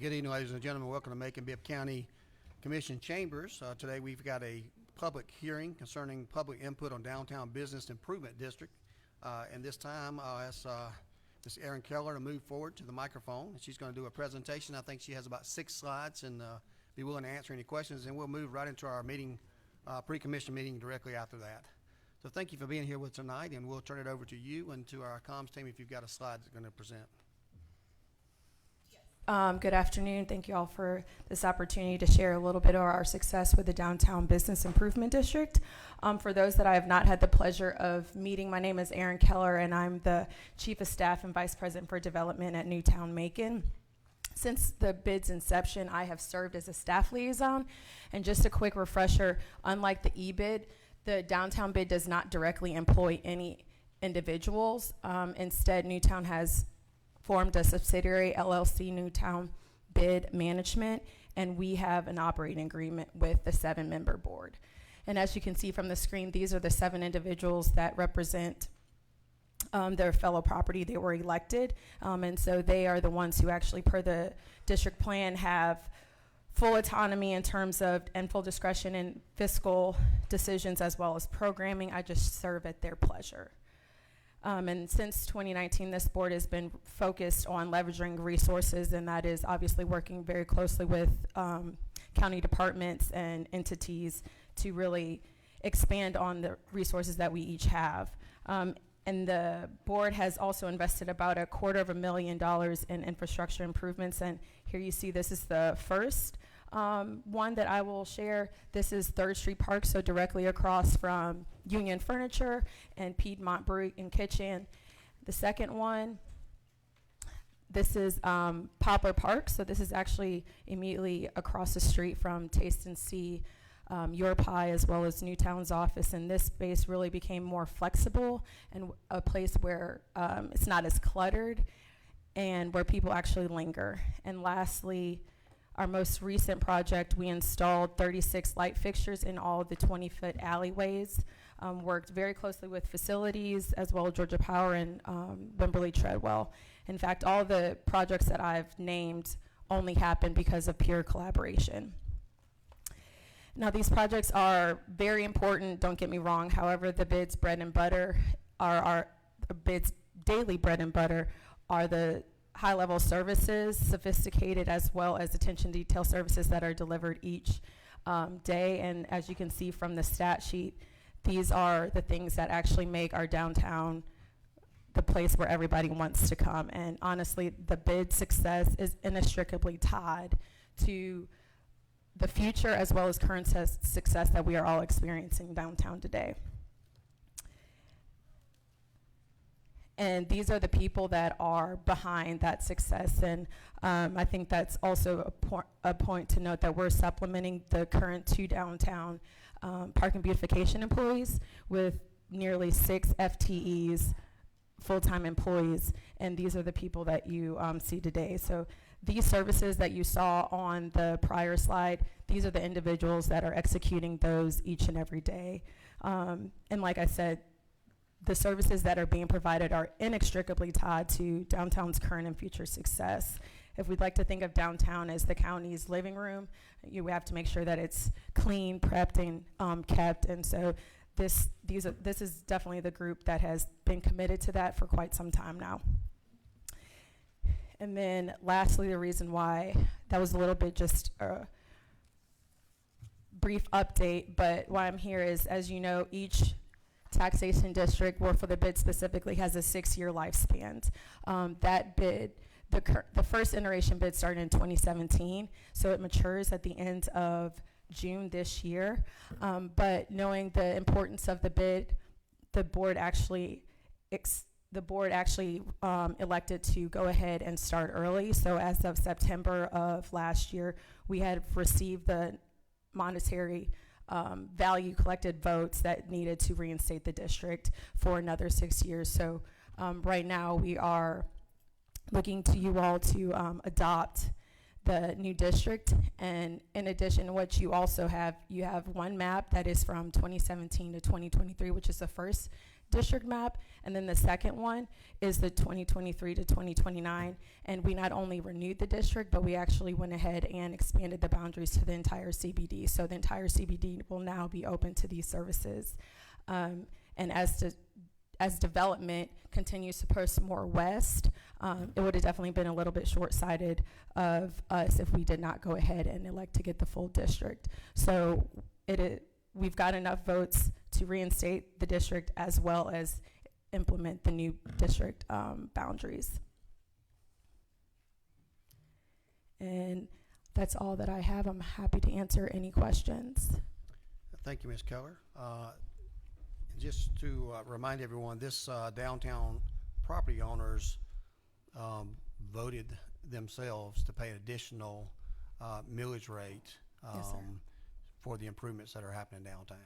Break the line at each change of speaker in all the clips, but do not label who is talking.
Good evening, ladies and gentlemen. Welcome to Macon-Bibb County Commission Chambers. Today we've got a public hearing concerning public input on downtown business improvement district. And this time I'll ask Ms. Erin Keller to move forward to the microphone. She's going to do a presentation. I think she has about 6 slides and be willing to answer any questions. And we'll move right into our meeting, pre-commission meeting directly after that. So thank you for being here with us tonight, and we'll turn it over to you and to our comms team if you've got a slide that's going to present.
Good afternoon. Thank you all for this opportunity to share a little bit of our success with the Downtown Business Improvement District. For those that I have not had the pleasure of meeting, my name is Erin Keller, and I'm the Chief of Staff and Vice President for Development at Newtown Macon. Since the bid's inception, I have served as a staff liaison. And just a quick refresher, unlike the e-bid, the downtown bid does not directly employ any individuals. Instead, Newtown has formed a subsidiary, LLC Newtown Bid Management, and we have an operating agreement with the 7-member board. And as you can see from the screen, these are the 7 individuals that represent their fellow property. They were elected, and so they are the ones who actually, per the district plan, have full autonomy in terms of and full discretion in fiscal decisions as well as programming. I just serve at their pleasure. And since 2019, this board has been focused on leveraging resources, and that is obviously working very closely with county departments and entities to really expand on the resources that we each have. And the board has also invested about $250,000 in infrastructure improvements, and here you see this is the first one that I will share. This is 3rd Street Park, so directly across from Union Furniture and Piedmont Brewery and Kitchen. The second one, this is Poplar Park, so this is actually immediately across the street from Taste and See, Your Pie, as well as Newtown's office, and this space really became more flexible and a place where it's not as cluttered and where people actually linger. And lastly, our most recent project, we installed 36 light fixtures in all of the 20-foot alleyways, worked very closely with facilities as well as Georgia Power and Wimberley Treadwell. In fact, all the projects that I've named only happened because of peer collaboration. Now, these projects are very important, don't get me wrong. However, the bid's bread and butter the bid's daily bread and butter are the high-level services, sophisticated as well as attention detail services that are delivered each day. And as you can see from the stat sheet, these are the things that actually make our downtown the place where everybody wants to come. And honestly, the bid success is inextricably tied to the future as well as current success that we are all experiencing downtown today. And these are the people that are behind that success. And I think that's also a point to note that we're supplementing the current 2 downtown park and beautification employees with nearly 6 FTEs, full-time employees. And these are the people that you see today. So these services that you saw on the prior slide, these are the individuals that are executing those each and every day. And like I said, the services that are being provided are inextricably tied to downtown's current and future success. If we'd like to think of downtown as the county's living room, we have to make sure that it's clean, prepped, and kept. And so this is definitely the group that has been committed to that for quite some time now. And then lastly, the reason why that was a little bit just a brief update, but why I'm here is, as you know, each taxation district, or for the bid specifically, has a 6-year lifespan. That bid, the first iteration bid started in 2017, so it matures at the end of June this year. But knowing the importance of the bid, the board actually elected to go ahead and start early. So as of September of last year, we had received the monetary value collected votes that needed to reinstate the district for another 6 years. So right now we are looking to you all to adopt the new district. And in addition, what you also have, you have one map that is from 2017 to 2023, which is the first district map. And then the second one is the 2023 to 2029. And we not only renewed the district, but we actually went ahead and expanded the boundaries to the entire CBD. So the entire CBD will now be open to these services. And as development continues to push more west, it would have definitely been a little bit short-sighted of us if we did not go ahead and elect to get the full district. So we've got enough votes to reinstate the district as well as implement the new district boundaries. And that's all that I have. I'm happy to answer any questions.
Thank you, Ms. Keller. Just to remind everyone, this downtown property owners voted themselves to pay an additional millage rate
Yes, sir.
for the improvements that are happening downtown.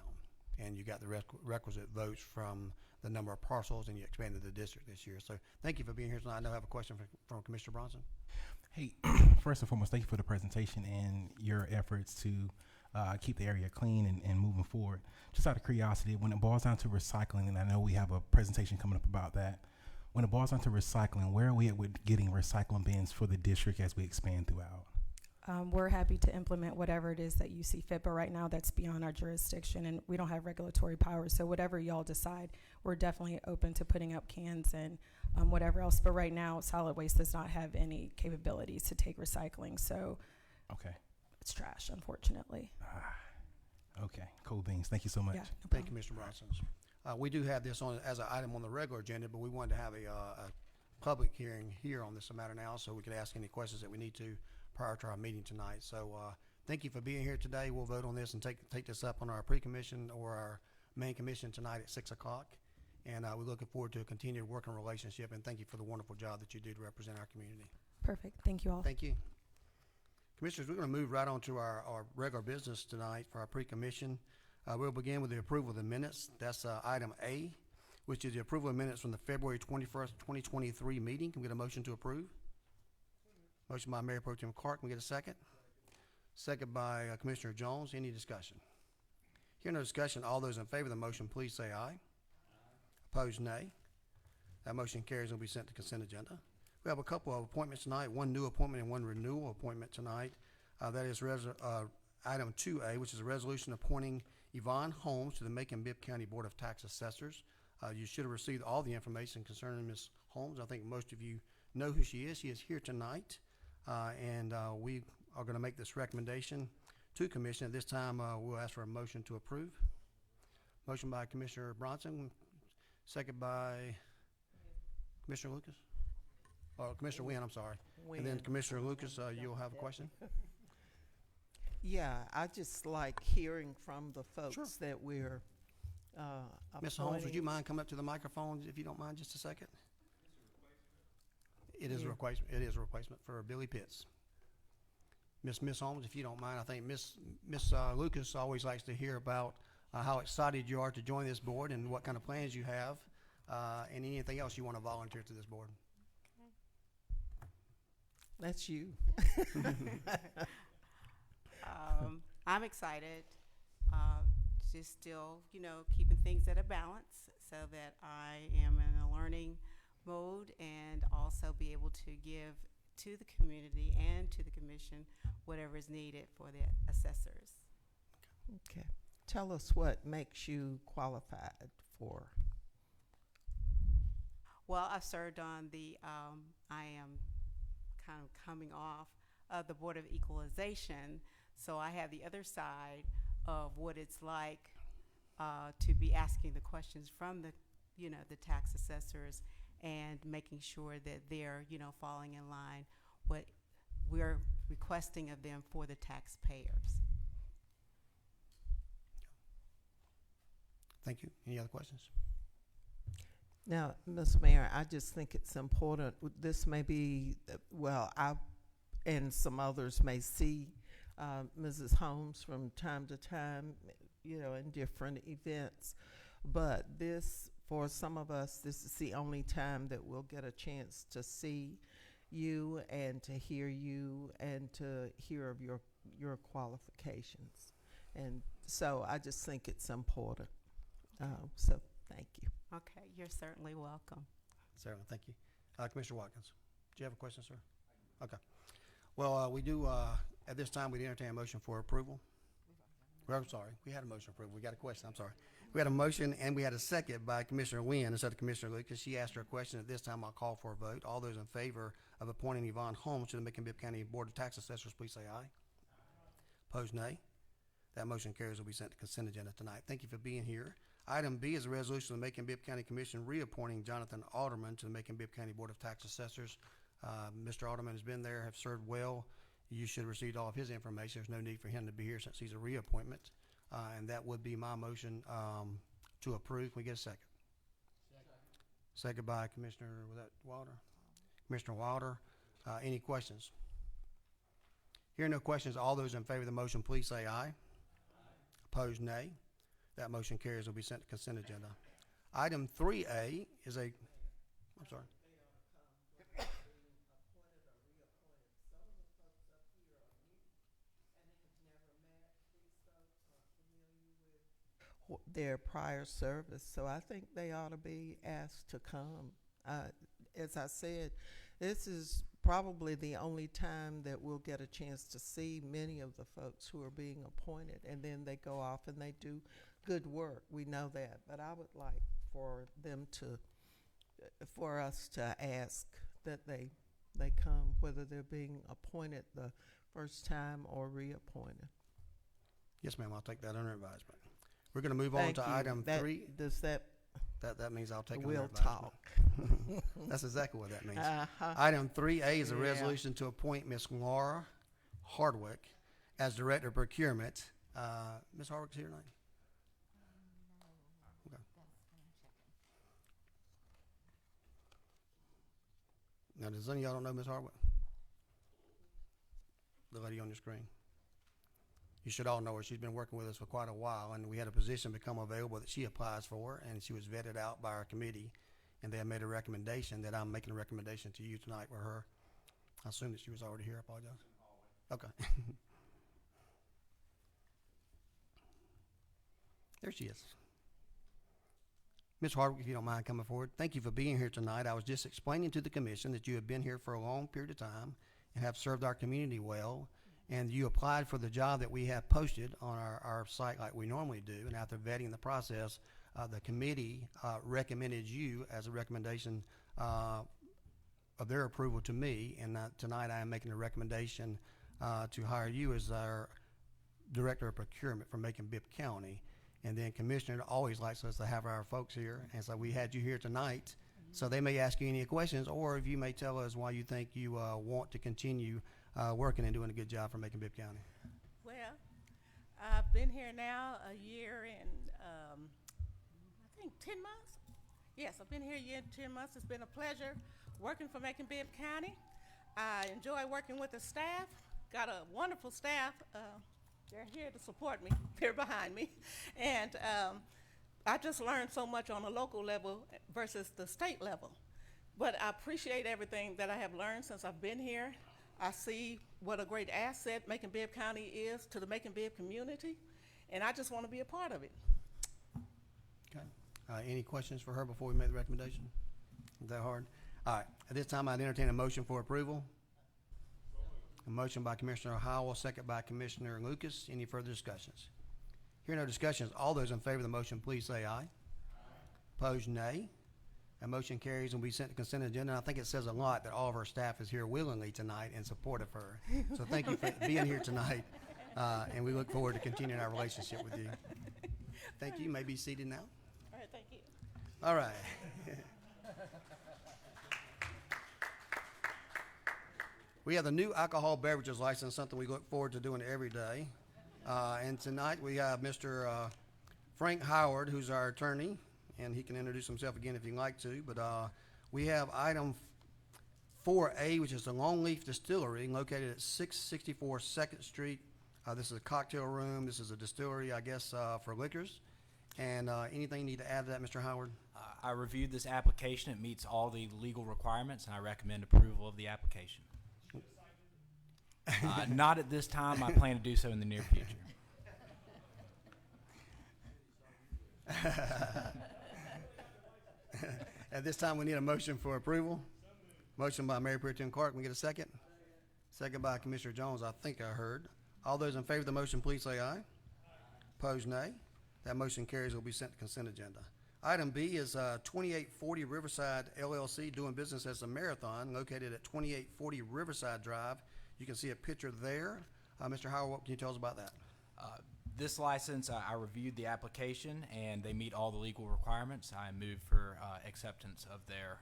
And you got the requisite votes from the number of parcels, and you expanded the district this year. So thank you for being here tonight. I know I have a question from Commissioner Bronson.
Hey, first and foremost, thank you for the presentation and your efforts to keep the area clean and moving forward. Just out of curiosity, when it boils down to recycling, and I know we have a presentation coming up about that, when it boils down to recycling, where are we at with getting recycling bins for the district as we expand throughout?
We're happy to implement whatever it is that you see fit, but right now that's beyond our jurisdiction, and we don't have regulatory powers. So whatever y'all decide, we're definitely open to putting up cans and whatever else. But right now, solid waste does not have any capabilities to take recycling, so
Okay.
it's trash, unfortunately.
Okay. Cool beans. Thank you so much.
Yeah, no
Thank you,
problem.
Mr. Bronson. We do have this on as an item on the regular agenda, but we wanted to have a public hearing here on this matter now, so we could ask any questions that we need to prior to our meeting tonight. So thank you for being here today. We'll vote on this and take this up on our pre-commission or our main commission tonight at 6 o'clock. And we're looking forward to a continued working relationship, and thank you for the wonderful job that you do to represent our community.
Perfect. Thank you all.
Thank you. Commissioners, we're going to move right on to our regular business tonight for our pre-commission. We'll begin with the approval of the minutes. That's item A, which is the approval of minutes from the February 21st, 2023 meeting. Can we get a motion to approve? Motion by Mayor Pro Tem Clark. Can we get a second? Second by Commissioner Jones. Any discussion? Hearing no discussion, all those in favor of the motion, please say aye. Opposed, nay. That motion carries and will be sent to consent agenda. We have a couple of appointments tonight, one new appointment and one renewal appointment tonight. That is item 2A, which is a resolution appointing Yvonne Holmes to the Macon-Bibb County Board of Tax Assessors. You should have received all the information concerning Ms. Holmes. I think most of you know who she is. She is here tonight, and we are going to make this recommendation to Commission. At this time, we'll ask for a motion to approve. Motion by Commissioner Bronson, second by Commissioner Lucas. Commissioner Wynn, I'm sorry. And then Commissioner Lucas, you'll have a question?
Yeah, I just like hearing from the folks
Sure.
that we're
Ms. Holmes, would you
appointing.
mind coming up to the microphone if you don't mind just a second? It is a
Yeah.
replacement. It is a replacement for Billy Pitts. Miss Holmes, if you don't mind, I think Miss Lucas always likes to hear about how excited you are to join this board and what kind of plans you have, and anything else you want to volunteer to this board.
That's you.
I'm excited, just still, keeping things at a balance so that I am in a learning mode and also be able to give to the community and to the commission whatever is needed for the assessors.
Okay. Tell us what makes you qualified for.
Well, I've served on I am kind of coming off of the Board of Equalization, so I have the other side of what it's like to be asking the questions from the tax assessors and making sure that they're, falling in line what we're requesting of them for the taxpayers.
Thank you. Any other questions?
Now, Ms. Mayor, I just think it's important. This may be, I and some others may see Mrs. Holmes from time to time, in different events. But this, for some of us, this is the only time that we'll get a chance to see you and to hear you and to hear of your qualifications. And so I just think it's important. So thank you.
Okay, you're certainly welcome.
Sarah, thank you. Commissioner Watkins, do you have a question, sir? Okay. Well, we do, at this time, we entertain a motion for approval. Well, I'm sorry, we had a motion for approval. We got a question, I'm sorry. We had a motion and we had a second by Commissioner Wynn instead of Commissioner Lucas. She asked her a question. At this time, I'll call for a vote. All those in favor of appointing Yvonne Holmes to the Macon-Bibb County Board of Tax Assessors, please say aye. Opposed, nay. That motion carries, will be sent to consent agenda tonight. Thank you for being here. Item B is a resolution of the Macon-Bibb County Commission reappointing Jonathan Alderman to the Macon-Bibb County Board of Tax Assessors. Mr. Alderman has been there, have served well. You should have received all of his information. There's no need for him to be here since he's a reappointment. And that would be my motion to approve. Can we get a second? Second by Commissioner, was that Wilder? Commissioner Wilder. Any questions? Hearing no questions, all those in favor of the motion, please say aye. Opposed, nay. That motion carries, will be sent to consent agenda. Item 3A is a, I'm sorry.
Their prior service, so I think they ought to be asked to come. As I said, this is probably the only time that we'll get a chance to see many of the folks who are being appointed, and then they go off and they do good work. We know that, but I would like for them to, for us to ask that they come, whether they're being appointed the first time or reappointed.
Yes, ma'am, I'll take that under advisement. We're going to move on
Thank
to
you.
item
That-
3.
Does that,
That means I'll take it under
we'll
advisement.
talk.
That's exactly what that means.
Uh-huh.
Item 3A is a
Yeah.
resolution to appoint Ms. Laura Hardwick as Director of Procurement. Ms. Hardwick's here tonight? Okay. Now, does any of y'all don't know Ms. Hardwick? The lady on your screen. You should all know her. She's been working with us for quite a while, and we had a position become available that she applies for, and she was vetted out by our committee, and they have made a recommendation that I'm making a recommendation to you tonight for her. I assume that she was already here. I apologize. Okay. There she is. Ms. Hardwick, if you don't mind coming forward, thank you for being here tonight. I was just explaining to the commission that you have been here for a long period of time and have served our community well, and you applied for the job that we have posted on our site like we normally do, and after vetting the process, the committee recommended you as a recommendation of their approval to me, and tonight I am making a recommendation to hire you as our Director of Procurement for Macon-Bibb County. And then Commissioner always likes us to have our folks here, and so we had you here tonight. So they may ask you any questions, or if you may tell us why you think you want to continue working and doing a good job for Macon-Bibb County.
Well, I've been here now a year and I think 10 months. Yes, I've been here a year and 10 months. It's been a pleasure working for Macon-Bibb County. I enjoy working with the staff. Got a wonderful staff. They're here to support me. They're behind me. And I just learned so much on a local level versus the state level. But I appreciate everything that I have learned since I've been here. I see what a great asset Macon-Bibb County is to the Macon-Bibb community, and I just want to be a part of it.
Okay. Any questions for her before we make the recommendation? Is that hard? All right. At this time, I'd entertain a motion for approval. A motion by Commissioner Howell, second by Commissioner Lucas. Any further discussions? Hearing no discussions, all those in favor of the motion, please say aye. Opposed, nay. That motion carries and will be sent to consent agenda. And I think it says a lot that all of our staff is here willingly tonight in support of her. So thank you for being here tonight, and we look forward to continuing our relationship with you. Thank you. You may be seated now.
All right, thank you.
All right. We have the new alcohol beverages license, something we look forward to doing every day. And tonight we have Mr. Frank Howard, who's our attorney, and he can introduce himself again if you'd like to. But we have item 4A, which is the Longleaf Distillery, located at 664 2nd Street. This is a cocktail room. This is a distillery, I guess, for liquors. And anything you need to add to that, Mr. Howard?
I reviewed this application. It meets all the legal requirements, and I recommend approval of the application. Not at this time. I plan to do so in the near future.
At this time, we need a motion for approval. Motion by Mayor Pro Tem Clark. Can we get a second? Second by Commissioner Jones, I think I heard. All those in favor of the motion, please say aye. Opposed, nay. That motion carries, will be sent to consent agenda. Item B is 2840 Riverside LLC, doing business as a Marathon, located at 2840 Riverside Drive. You can see a picture there. Mr. Howard, what can you tell us about that?
This license, I reviewed the application, and they meet all the legal requirements. I move for acceptance of their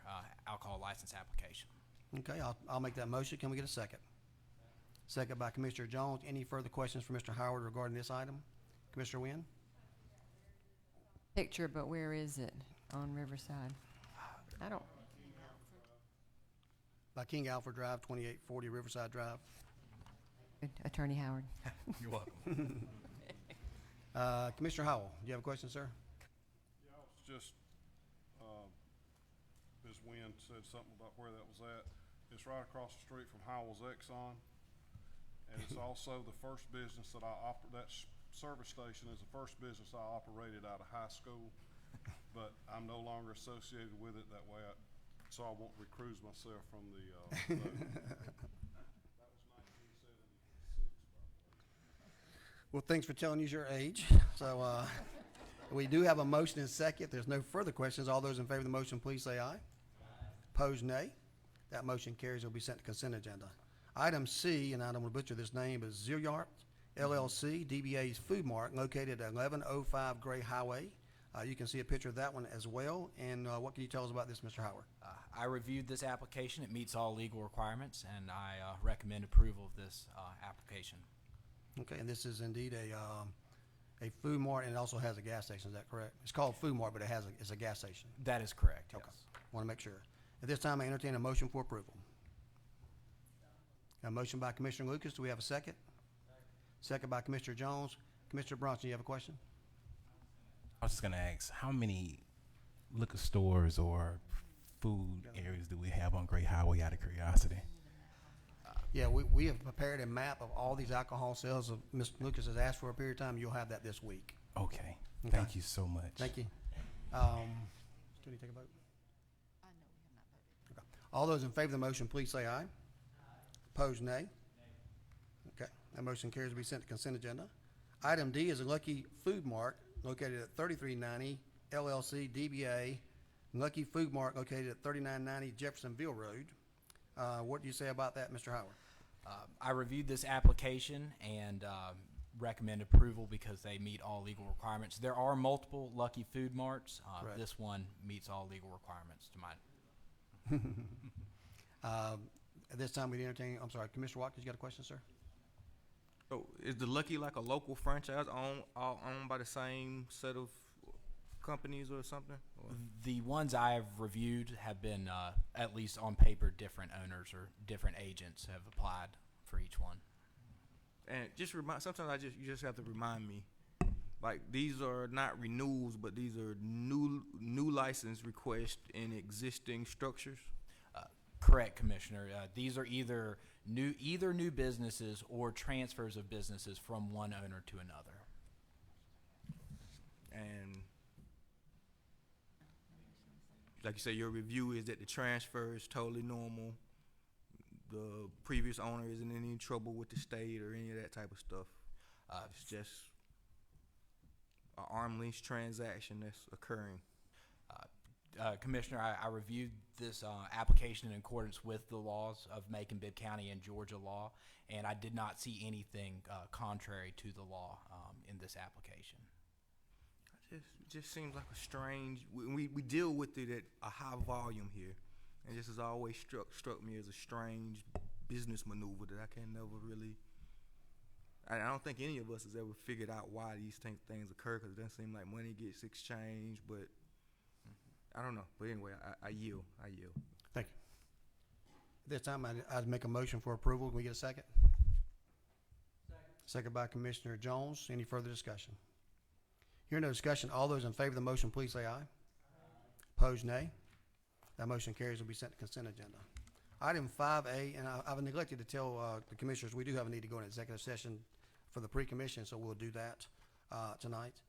alcohol license application.
Okay, I'll make that motion. Can we get a second? Second by Commissioner Jones. Any further questions for Mr. Howard regarding this item? Commissioner Wynn?
Picture, but where is it on Riverside? I don't,
By King Alfred Drive, 2840 Riverside Drive.
Attorney Howard.
You're welcome.
Commissioner Howell, do you have a question, sir?
Yeah, I was just, Ms. Wynn said something about where that was at. It's right across the street from Howell's Exxon. And it's also the first business that service station is the first business I operated out of high school. But I'm no longer associated with it that way, so I won't recruit myself from the, vote. That was 1976, by the way.
Well, thanks for telling us your age. So we do have a motion and second. There's no further questions. All those in favor of the motion, please say aye. Opposed, nay. That motion carries. It will be sent to consent agenda. Item C, and I don't want to butcher this name, is Zilliart LLC, DBA's Food Mart, located at 1105 Gray Highway. You can see a picture of that one as well. And what can you tell us about this, Mr. Howard?
I reviewed this application. It meets all legal requirements, and I recommend approval of this application.
Okay, and this is indeed a food mart, and it also has a gas station. Is that correct? It's called Food Mart, but it's a gas station.
That is correct, yes.
Okay, want to make sure. At this time, I entertain a motion for approval. A motion by Commissioner Lucas. Do we have a second? Second by Commissioner Jones. Commissioner Bronson, you have a question?
I was just gonna ask, how many liquor stores or food areas do we have on Great Highway, out of curiosity?
Yeah, we have prepared a map of all these alcohol sales. Of Mr. Lucas has asked for a period of time. You'll have that this week.
Okay,
Okay.
thank you so much.
Thank you. Do you take a vote? Okay. All those in favor of the motion, please say aye. Opposed, nay. Okay, that motion carries to be sent to consent agenda. Item D is a Lucky Food Mart located at 3390 LLC DBA Lucky Food Mart located at 3990 Jeffersonville Road. What do you say about that, Mr. Howard?
I reviewed this application and recommend approval because they meet all legal requirements. There are multiple Lucky Food Marts.
Correct.
This one meets all legal requirements to my.
At this time, we entertain, I'm sorry, Commissioner Watkins, you got a question, sir?
Oh, is the Lucky like a local franchise all owned by the same set of companies or something? Or?
The ones I have reviewed have been, at least on paper, different owners or different agents have applied for each one.
And just sometimes you just have to remind me, like these are not renewals, but these are new license requests in existing structures.
Correct, Commissioner. These are either new businesses or transfers of businesses from one owner to another.
And like you say, your review is that the transfer is totally normal. The previous owner isn't in any trouble with the state or any of that type of stuff. It's just an arm's length transaction that's occurring.
Commissioner, I reviewed this application in accordance with the laws of Macon-Bibb County and Georgia law, and I did not see anything contrary to the law in this application.
It just seems like a strange. We deal with it at a high volume here, and this has always struck me as a strange business maneuver that I can never really. I don't think any of us has ever figured out why these things occur, because it doesn't seem like money gets exchanged, but. I don't know, but anyway, I yield.
Thank you. At this time, I'd make a motion for approval. Can we get a second? Second by Commissioner Jones. Any further discussion? Hearing no discussion, all those in favor of the motion, please say aye. Opposed, nay. That motion carries, will be sent to consent agenda. Item 5A, and I've neglected to tell the commissioners, we do have a need to go into executive session for the pre-commission, so we'll do that tonight.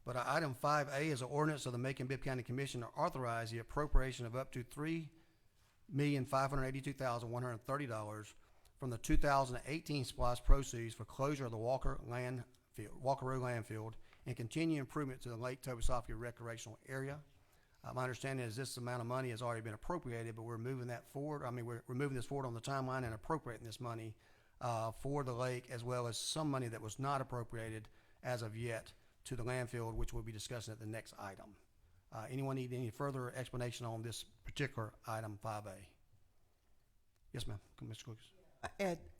But item 5A is an ordinance of the Macon-Bibb County Commission to authorize the appropriation of up to $3,582,130 from the 2018 SPOS proceeds for closure of the Walker Road landfill and continue improvement to the Lake Tobosoffke recreational area. My understanding is this amount of money has already been appropriated, but we're moving that forward. I mean, we're moving this forward on the timeline and appropriating this money for the lake, as well as some money that was not appropriated as of yet to the landfill, which we'll be discussing at the next item. Anyone need any further explanation on this particular item 5A? Yes, ma'am. Mr. Lucas.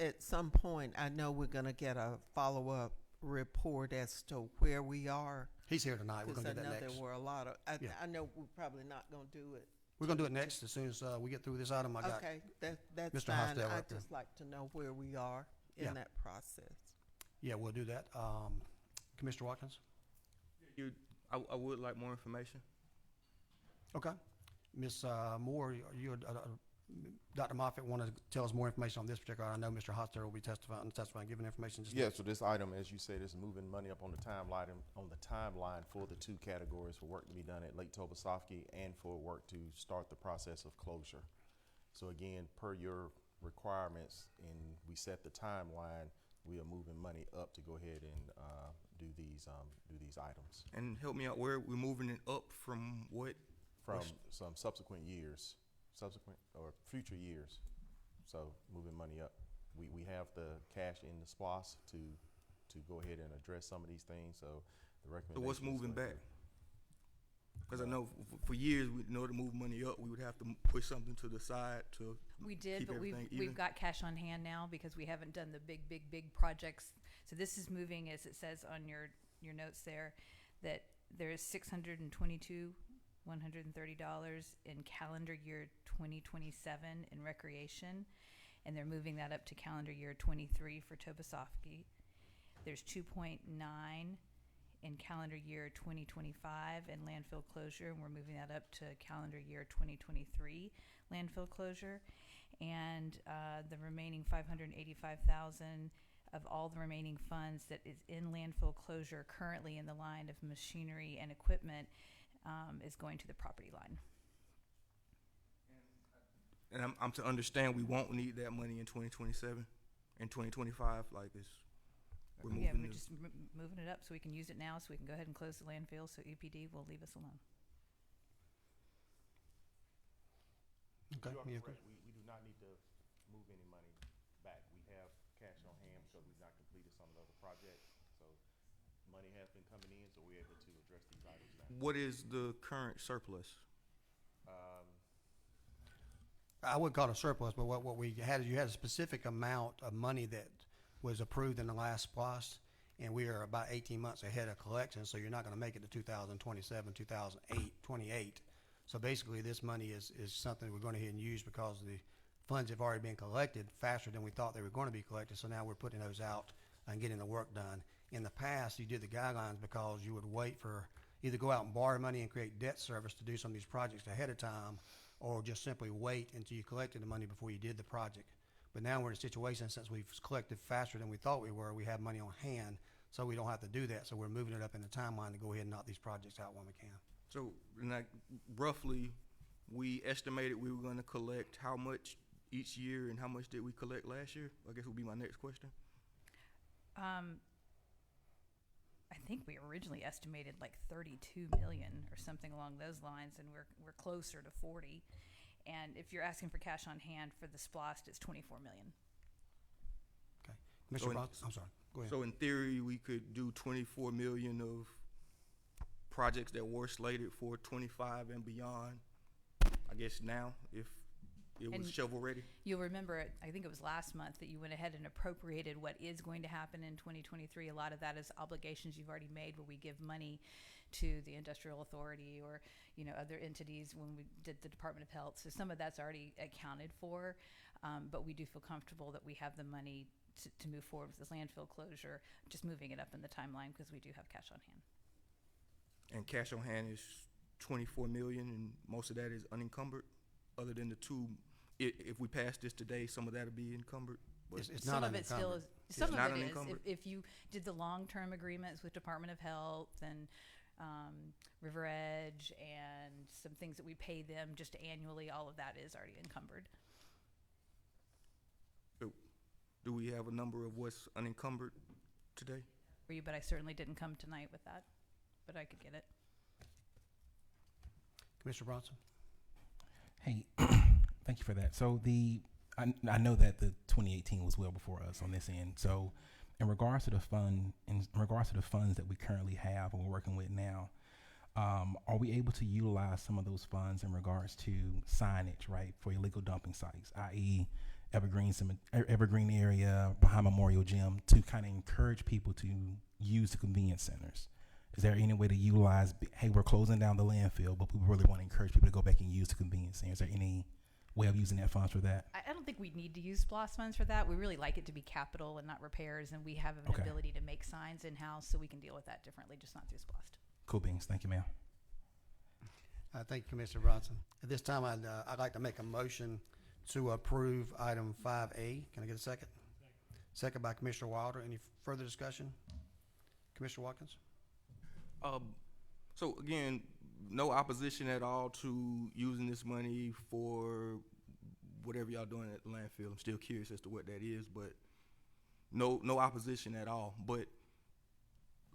At some point, I know we're gonna get a follow-up report as to where we are.
He's here tonight. We're
Because
going
I
to do that
know
next.
there were a lot of,
Yeah.
I know we're probably not gonna do it.
We're going to do it next as soon as we get through this item. I got
Okay, that's
Mr.
fine.
Hostetler
I'd
up there.
just like to know where we are
Yeah.
in that process.
Yeah, we'll do that. Commissioner Watkins?
I would like more information.
Okay. Ms. Moore, Dr. Moffitt want to tell us more information on this particular item. I know Mr. Hofstadter will be testifying, giving information. Just
Yeah, so this item, as you said, is moving money up on the timeline for the two categories for work to be done at Lake Tobosoffke and for work to start the process of closure. So again, per your requirements, and we set the timeline, we are moving money up to go ahead and do these items
And help me out, where we're moving it up from what?
from some subsequent or future years. So moving money up. We have the cash in the SPOS to go ahead and address some of these things. So the
So
recommendation.
what's moving back? Because I know for years, in order to move money up, we would have to push something to the side to
We did,
keep
but
everything even.
we've got cash on hand now because we haven't done the big projects. So this is moving, as it says on your notes there, that there is $622,130 in calendar year 2027 in recreation, and they're moving that up to calendar year 23 for Tobosoffke. There's 2.9 in calendar year 2025 in landfill closure, and we're moving that up to calendar year 2023 landfill closure. And the remaining 585,000 of all the remaining funds that is in landfill closure currently in the line of machinery and equipment is going to the property line.
And I'm to understand we won't need that money in 2027 and 2025, like it's, we're
Yeah,
moving
we're
it.
just moving it up so we can use it now, so we can go ahead and close the landfill, so EPD will leave us alone.
Okay.
You are
you
correct. We do not need to move any money back. We have cash on hand because we've not completed some of the other projects. So money has been coming in, so we're able to address these items now.
What is the current surplus?
I wouldn't call it a surplus, but what we had is you had a specific amount of money that was approved in the last SPOS, and we are about 18 months ahead of collection, so you're not going to make it to 2027, 28. So basically, this money is something we're going to ahead and use because the funds have already been collected faster than we thought they were going to be collected, so now we're putting those out and getting the work done. In the past, you did the guidelines because you would wait for either go out and borrow money and create debt service to do some of these projects ahead of time, or just simply wait until you collected the money before you did the project. But now we're in a situation, since we've collected faster than we thought we were, we have money on hand, so we don't have to do that. So we're moving it up in the timeline to go ahead and knock these projects out when we can.
So, like, roughly, we estimated we were gonna collect how much each year, and how much did we collect last year? I guess would be my next question.
I think we originally estimated like 32 million or something along those lines, and we're closer to 40. And if you're asking for cash on hand for the SPLOST, it's 24 million.
Okay. Commissioner Bronx, I'm sorry. Go ahead.
So in theory, we could do 24 million of projects that were slated for 25 and beyond, I guess now, if it was
And
shovel ready.
You'll remember, I think it was last month, that you went ahead and appropriated what is going to happen in 2023. A lot of that is obligations you've already made, where we give money to the industrial authority or, other entities when we did the Department of Health. So some of that's already accounted for, but we do feel comfortable that we have the money to move forward with this landfill closure, just moving it up in the timeline because we do have cash on hand.
And cash on hand is 24 million, and most of that is unencumbered, other than the two. If we pass this today, some of that'll be encumbered. But
It's
Some
not
of it still is.
unencumbered.
Some
It's not
of it is.
unencumbered?
If you did the long-term agreements with Department of Health and River Edge, and some things that we pay them just annually. All of that is already encumbered.
Do we have a number of what's unencumbered today?
For you, but I certainly didn't come tonight with that, but I could get it.
Commissioner Bronson?
Hey, thank you for that. So I know that the 2018 was well before us on this end. So in regards to the funds that we currently have and we're working with now, are we able to utilize some of those funds in regards to signage, right, for illegal dumping sites, i.e. Evergreen area behind Memorial Gym, to kind of encourage people to use the convenience centers? Is there any way to utilize, hey, we're closing down the landfill, but we really want to encourage people to go back and use the convenience center? Is there any way of using that funds for that?
I don't think we need to use SPLOST funds for that. We really like it to be capital and not repairs, and we have an ability to make signs in-house, so we can deal with that differently, just not through SPLOST.
Cool beans. Thank you, ma'am.
Thank you, Commissioner Bronson. At this time, I'd like to make a motion to approve item 5A. Can I get a second? Second by Commissioner Wilder. Any further discussion? Commissioner Watkins?
So again, no opposition at all to using this money for whatever y'all doing at the landfill. I'm still curious as to what that is, but no opposition at all. But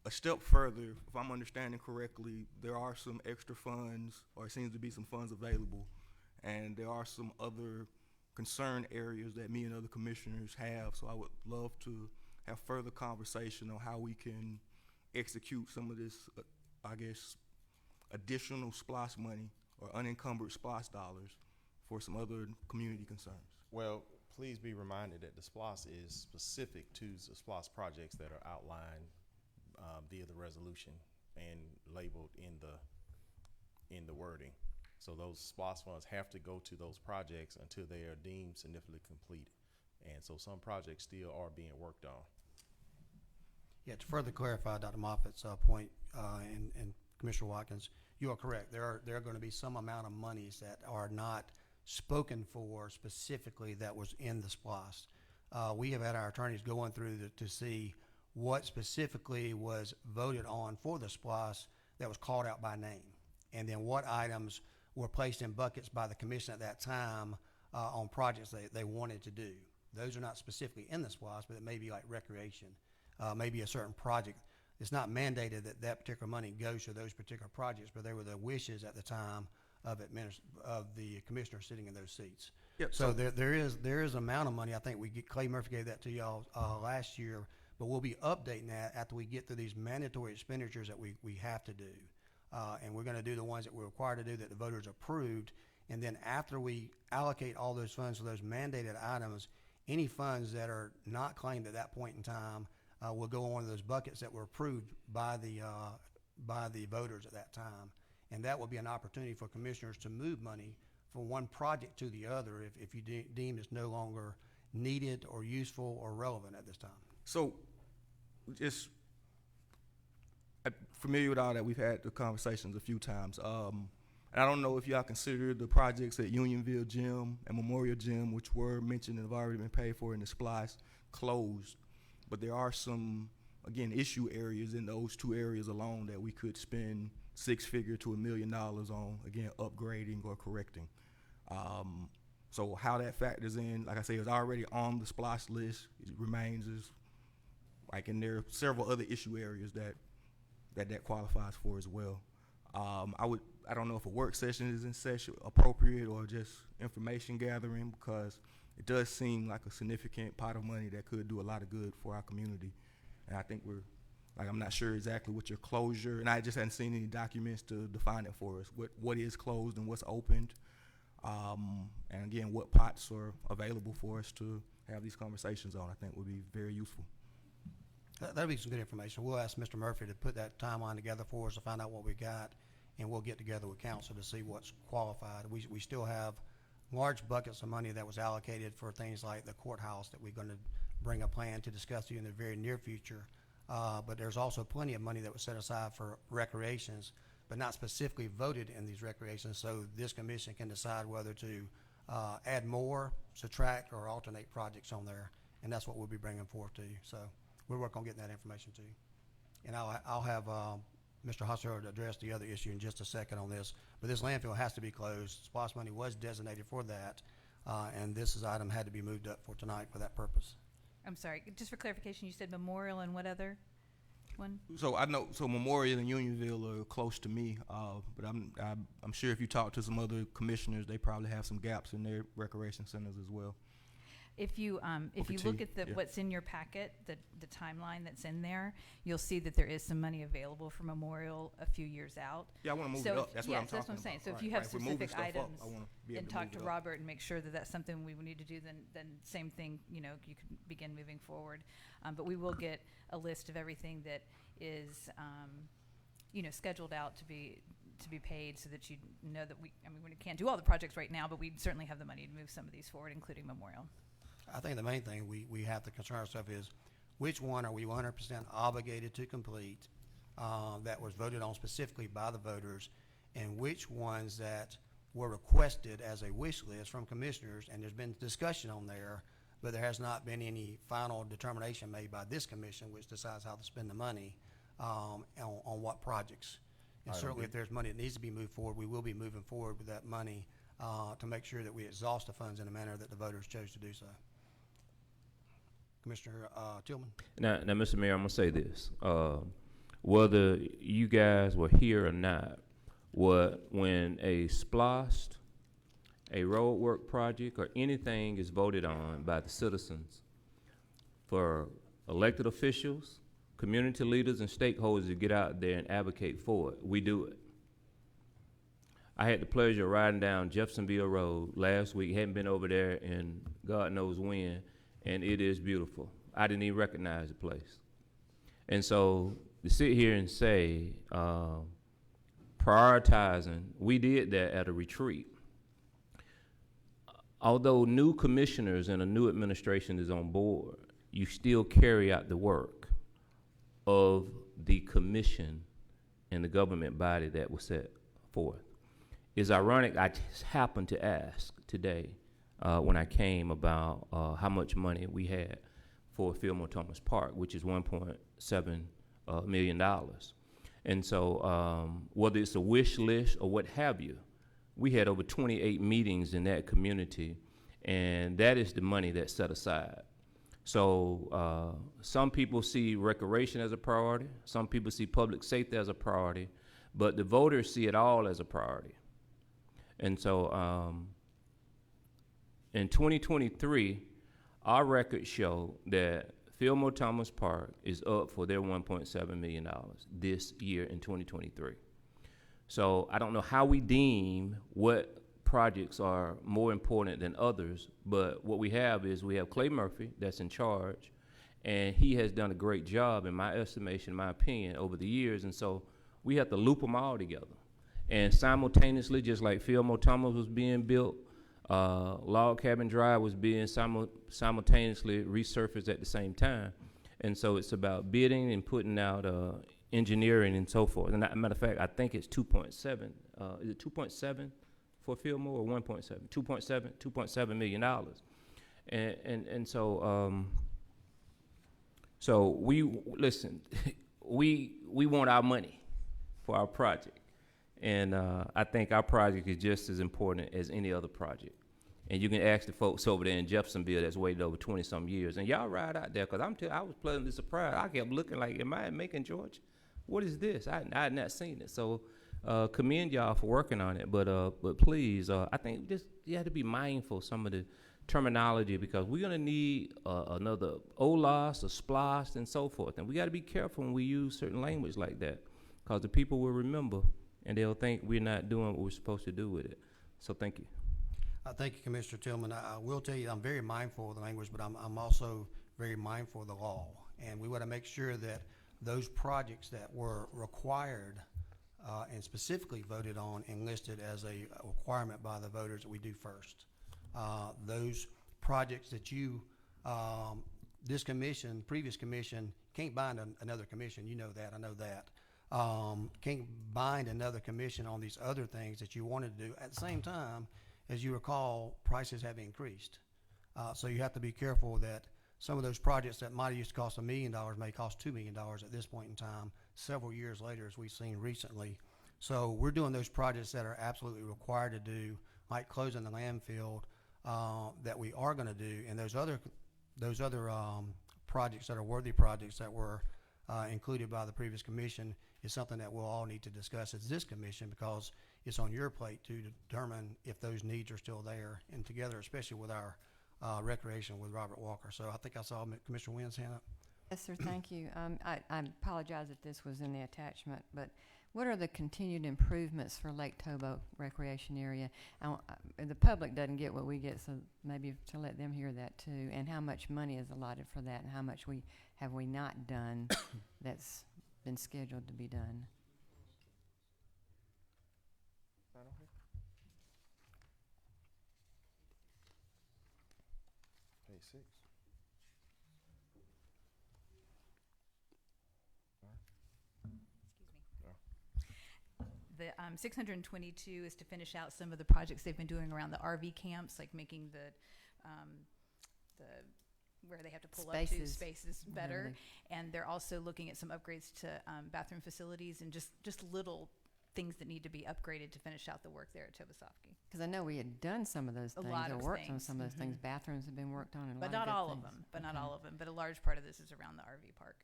a step further, if I'm understanding correctly, there are some extra funds, or it seems to be some funds available, and there are some other concern areas that me and other commissioners have. So I would love to have further conversation on how we can execute some of this, I guess, additional SPLOST money or unencumbered SPLOST dollars for some other community concerns.
Well, please be reminded that the SPLOST is specific to the SPLOST projects that are outlined via the resolution and labeled in the wording. So those SPLOST funds have to go to those projects until they are deemed significantly completed. And so some projects still are being worked on.
Yeah, to further clarify Dr. Moffitt's point, and Commissioner Watkins, you are correct. There are going to be some amount of monies that are not spoken for specifically that was in the SPLOST. We have had our attorneys going through to see what specifically was voted on for the SPLOST that was called out by name, and then what items were placed in buckets by the commission at that time on projects they wanted to do. Those are not specifically in the SPLOST, but it may be like recreation. Maybe a certain project. It's not mandated that that particular money goes to those particular projects, but they were the wishes at the time of the commissioner sitting in those seats.
Yep.
So there is amount of money. I think Clay Murphy gave that to y'all last year, but we'll be updating that after we get through these mandatory expenditures that we have to do. And we're going to do the ones that we're required to do that the voters approved. And then after we allocate all those funds for those mandated items, any funds that are not claimed at that point in time will go on those buckets that were approved by the voters at that time. And that will be an opportunity for commissioners to move money from one project to the other if you deem it's no longer needed or useful or relevant at this time.
So just familiar with all that. We've had the conversations a few times. And I don't know if y'all consider the projects at Unionville Gym and Memorial Gym, which were mentioned and have already been paid for in the SPLOST, closed. But there are some, again, issue areas in those two areas alone that we could spend $6 to $1 million on, again, upgrading or correcting. So how that factors in, like I say, is already on the SPLOST list. It remains as, and there are several other issue areas that qualifies for as well. I don't know if a work session is in session appropriate or just information gathering, because it does seem like a significant pot of money that could do a lot of good for our community. And I think I'm not sure exactly what your closure, and I just hadn't seen any documents to define it for us, what is closed and what's opened. And again, what pots are available for us to have these conversations on, I think would be very useful.
That'll be some good information. We'll ask Mr. Murphy to put that timeline together for us to find out what we got, and we'll get together with council to see what's qualified. We still have large buckets of money that was allocated for things like the courthouse that we're going to bring a plan to discuss to you in the very near future. But there's also plenty of money that was set aside for recreations, but not specifically voted in these recreations. So this commission can decide whether to add more, subtract, or alternate projects on there. And that's what we'll be bringing forth to you. So we're working on getting that information to you. And I'll have Mr. Husser will address the other issue in just a second on this, but this landfill has to be closed. SPOS money was designated for that, and item had to be moved up for tonight for that purpose.
I'm sorry, just for clarification, you said Memorial and what other one?
So I know, so Memorial and Unionville are close to me, but I'm sure if you talk to some other commissioners, they probably have some gaps in their recreation centers as well.
If you
for
look
T,
at the
yeah.
what's in your packet, the timeline that's in there, you'll see that there is some money available for Memorial a few years out.
Yeah, I want to move
So
it
if-
up. That's what
yes,
I'm talking
that's what I'm saying.
about.
So if
Right,
you have
right. If we're moving
specific
stuff up,
items
I wanna be able
and
to
talk
move
to
it up.
Robert and make sure that that's something we would need to do, then same thing, you could begin moving forward. But we will get a list of everything that is, scheduled out to be paid, so that you know that we can't do all the projects right now, but we certainly have the money to move some of these forward, including Memorial.
I think the main thing we have to concern ourselves is which one are we 100% obligated to complete that was voted on specifically by the voters, and which ones that were requested as a wish list from commissioners, and there's been discussion on there, but there has not been any final determination made by this commission, which decides how to spend the money on what projects. And certainly if there's money that needs to be moved forward, we will be moving forward with that money to make sure that we exhaust the funds in a manner that the voters chose to do so. Commissioner Tillman?
Now, Mr. Mayor, I'm gonna say this. Whether you guys were here or not, when a SPLOST, a road work project, or anything is voted on by the citizens, for elected officials, community leaders, and stakeholders to get out there and advocate for it, we do it. I had the pleasure of riding down Jeffersonville Road last week. Hadn't been over there in God knows when, and it is beautiful. I didn't even recognize the place. And so to sit here and say, prioritizing, we did that at a retreat. Although new commissioners and a new administration is on board, you still carry out the work of the commission and the government body that was set forth. It's ironic, I just happened to ask today when I came about how much money we had for Fillmore Thomas Park, which is $1.7 million. And so whether it's a wish list or what have you, we had over 28 meetings in that community, and that is the money that's set aside. So some people see recreation as a priority, some people see public safety as a priority, but the voters see it all as a priority. And so in 2023, our records show that Fillmore Thomas Park is up for their $1.7 million this year in 2023. So I don't know how we deem what projects are more important than others, but what we have is we have Clay Murphy that's in charge, and he has done a great job, in my estimation, my opinion, over the years, and so we have to loop them all together. And simultaneously, just like Fillmore Thomas was being built, Log Cabin Drive was being simultaneously resurfaced at the same time. And so it's about bidding and putting out engineering and so forth. And as a matter of fact, I think it's 2.7. Is it 2.7 for Fillmore or 1.7? 2.7 million dollars. And so so we listen. we want our money for our project, and I think our project is just as important as any other project. And you can ask the folks over there in Jeffersonville that's waited over 20-some years. And y'all ride out there, because I was pleasantly surprised. I kept looking like, am I in Macon, Georgia? What is this? I had not seen it. So commend y'all for working on it. But please, I think just you have to be mindful of some of the terminology, because we're going to need another OLAS, a SPLOST, and so forth. And we got to be careful when we use certain language like that, because the people will remember, and they'll think we're not doing what we're supposed to do with it. So thank you.
Thank you, Commissioner Tillman. I will tell you, I'm very mindful of the language, but I'm also very mindful of the law. And we want to make sure that those projects that were required and specifically voted on and listed as a requirement by the voters that we do first. Those projects that you, this commission, previous commission, can't bind another commission. You know that, I know that. Can't bind another commission on these other things that you wanted to do. At the same time, as you recall, prices have increased. So you have to be careful that some of those projects that might have used to cost $1 million may cost $2 million at this point in time, several years later, as we've seen recently. So we're doing those projects that are absolutely required to do, like closing the landfill, that we are going to do, and those other projects that are worthy projects that were included by the previous commission is something that we'll all need to discuss as this commission, because it's on your plate to determine if those needs are still there, and together, especially with our recreation with Robert Walker. So I think I saw Commissioner Wynn's hand up.
Yes, sir, thank you. I apologize if this was in the attachment, but what are the continued improvements for Lake Tobo Recreation Area? The public doesn't get what we get, so maybe to let them hear that too. And how much money is allotted for that, and how much have we not done that's been scheduled to be done?
Page 6.
The 622 is to finish out some of the projects they've been doing around the RV camps, like making the where they have to pull up to spaces better. And they're also looking at some upgrades to bathroom facilities and just little things that need to be upgraded to finish out the work there at Tobosoffke.
Because I know we had done some of those things, or worked on some of those things. Bathrooms have been worked on, and
but not all of them. But not all of them. But a large part of this is around the RV park.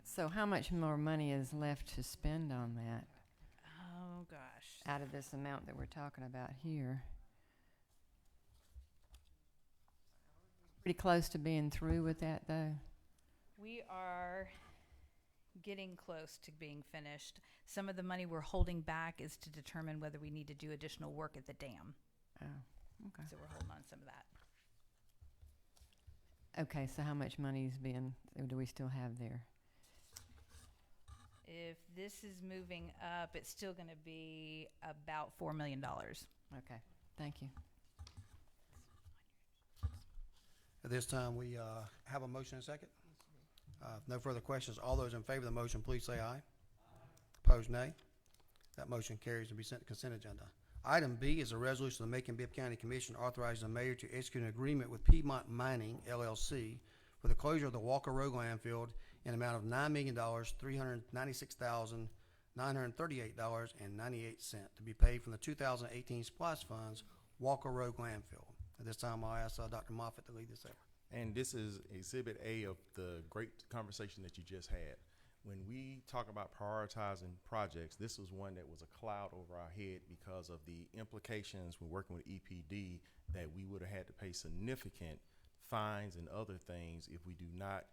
So how much more money is left to spend on that?
Oh gosh!
Out of this amount that we're talking about here, pretty close to being through with that, though.
We are getting close to being finished. Some of the money we're holding back is to determine whether we need to do additional work at the dam.
Oh, okay.
So we're holding on some of that.
Okay, so how much money do we still have there?
If this is moving up, it's still going to be about $4 million.
Okay, thank you.
At this time, we have a motion and a second. If no further questions, all those in favor of the motion, please say aye. Opposed, nay. That motion carries to be sent to consent agenda. Item B is a resolution of the Macon-Bibb County Commission authorizing the mayor to execute an agreement with Piedmont Mining, LLC, for the closure of the Walker Road landfill in an amount of $9,396,938.98 to be paid from the 2018 SPLOST funds, Walker Road landfill. At this time, I'll ask Dr. Moffitt to lead this effort.
And this is Exhibit A of the great conversation that you just had. When we talk about prioritizing projects, this was one that was a cloud over our head because of the implications when working with EPD that we would have had to pay significant fines and other things if we do not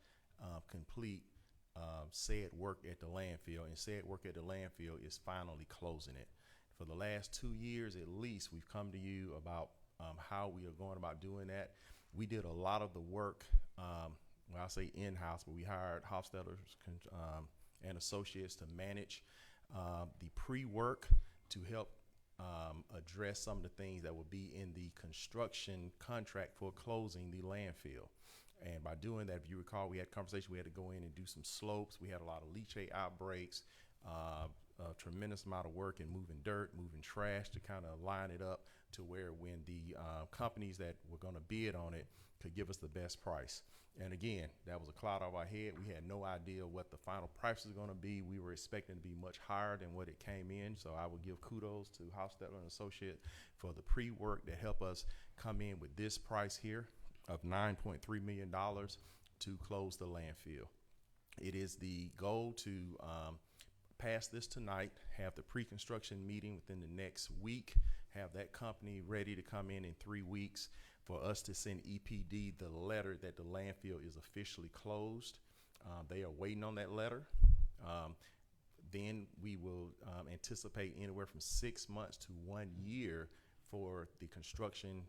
complete said work at the landfill. And said work at the landfill is finally closing it. For the last 2 years at least, we've come to you about how we are going about doing that. We did a lot of the work, well, I say in-house, but we hired Hofstetter's and associates to manage the pre-work to help address some of the things that would be in the construction contract for closing the landfill. And by doing that, if you recall, we had conversation, we had to go in and do some slopes. We had a lot of leachate outbreaks, a tremendous amount of work in moving dirt, moving trash to kind of line it up to where when the companies that were going to bid on it could give us the best price. And again, that was a cloud over our head. We had no idea what the final price was going to be. We were expecting to be much higher than what it came in. So I would give kudos to Hofstetter and Associates for the pre-work that helped us come in with this price here of $9.3 million to close the landfill. It is the goal to pass this tonight, have the pre-construction meeting within the next week, have that company ready to come in 3 weeks for us to send EPD the letter that the landfill is officially closed. They are waiting on that letter. Then we will anticipate anywhere from 6 months to 1 year for the construction.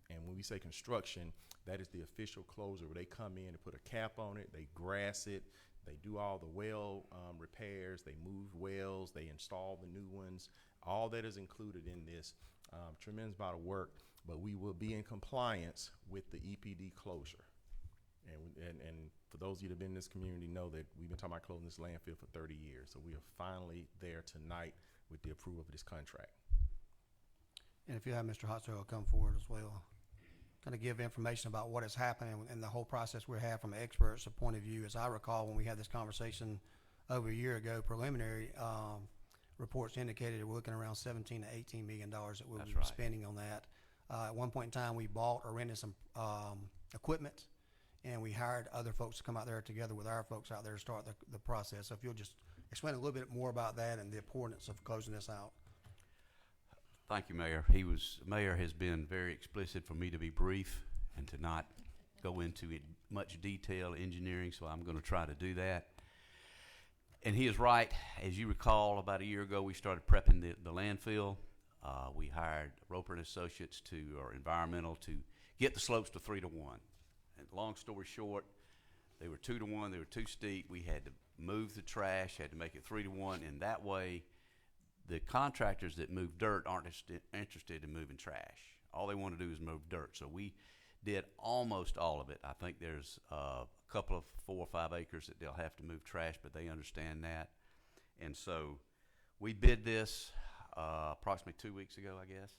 And when we say construction, that is the official closure where they come in and put a cap on it, they grass it, they do all the well repairs, they move wells, they install the new ones. All that is included in this. Tremendous amount of work, but we will be in compliance with the EPD closure. And for those of you that have been in this community know that we've been talking about closing this landfill for 30 years. So we are finally there tonight with the approval of this contract.
And if you have Mr. Hotzo come forward as well. kind of give information about what is happening and the whole process we have from an expert's point of view. As I recall, when we had this conversation over a year ago, preliminary reports indicated that we're looking around 17 to 18 million dollars that we'll be spending on that. At one point in time, we bought or rented some equipment, and we hired other folks to come out there together with our folks out there to start the process. So if you'll just explain a little bit more about that and the importance of closing this out.
Thank you, Mayor. Mayor has been very explicit for me to be brief and to not go into much detail engineering, so I'm going to try to do that. And he is right. As you recall, about a year ago, we started prepping the landfill. We hired Roper and Associates or environmental to get the slopes to 3 to 1. And long story short, they were 2 to 1. They were too steep. We had to move the trash, had to make it 3 to 1, and that way the contractors that move dirt aren't interested in moving trash. All they want to do is move dirt. So we did almost all of it. I think there's a couple of 4 or 5 acres that they'll have to move trash, but they understand that. And so we bid this approximately 2 weeks ago, I guess.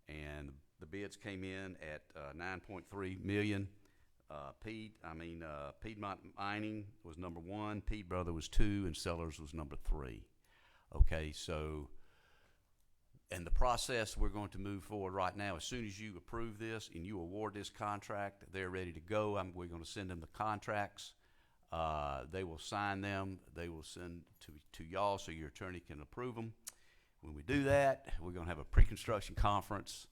And the bids came in at $9.3 million. Piedmont Mining was number 1, Peed Brother was 2, and Sellers was number 3. Okay, so, and the process we're going to move forward right now, as soon as you approve this and you award this contract, they're ready to go. We're going to send them the contracts. They will sign them. They will send to y'all so your attorney can approve them. When we do that, we're going to have a pre-construction conference,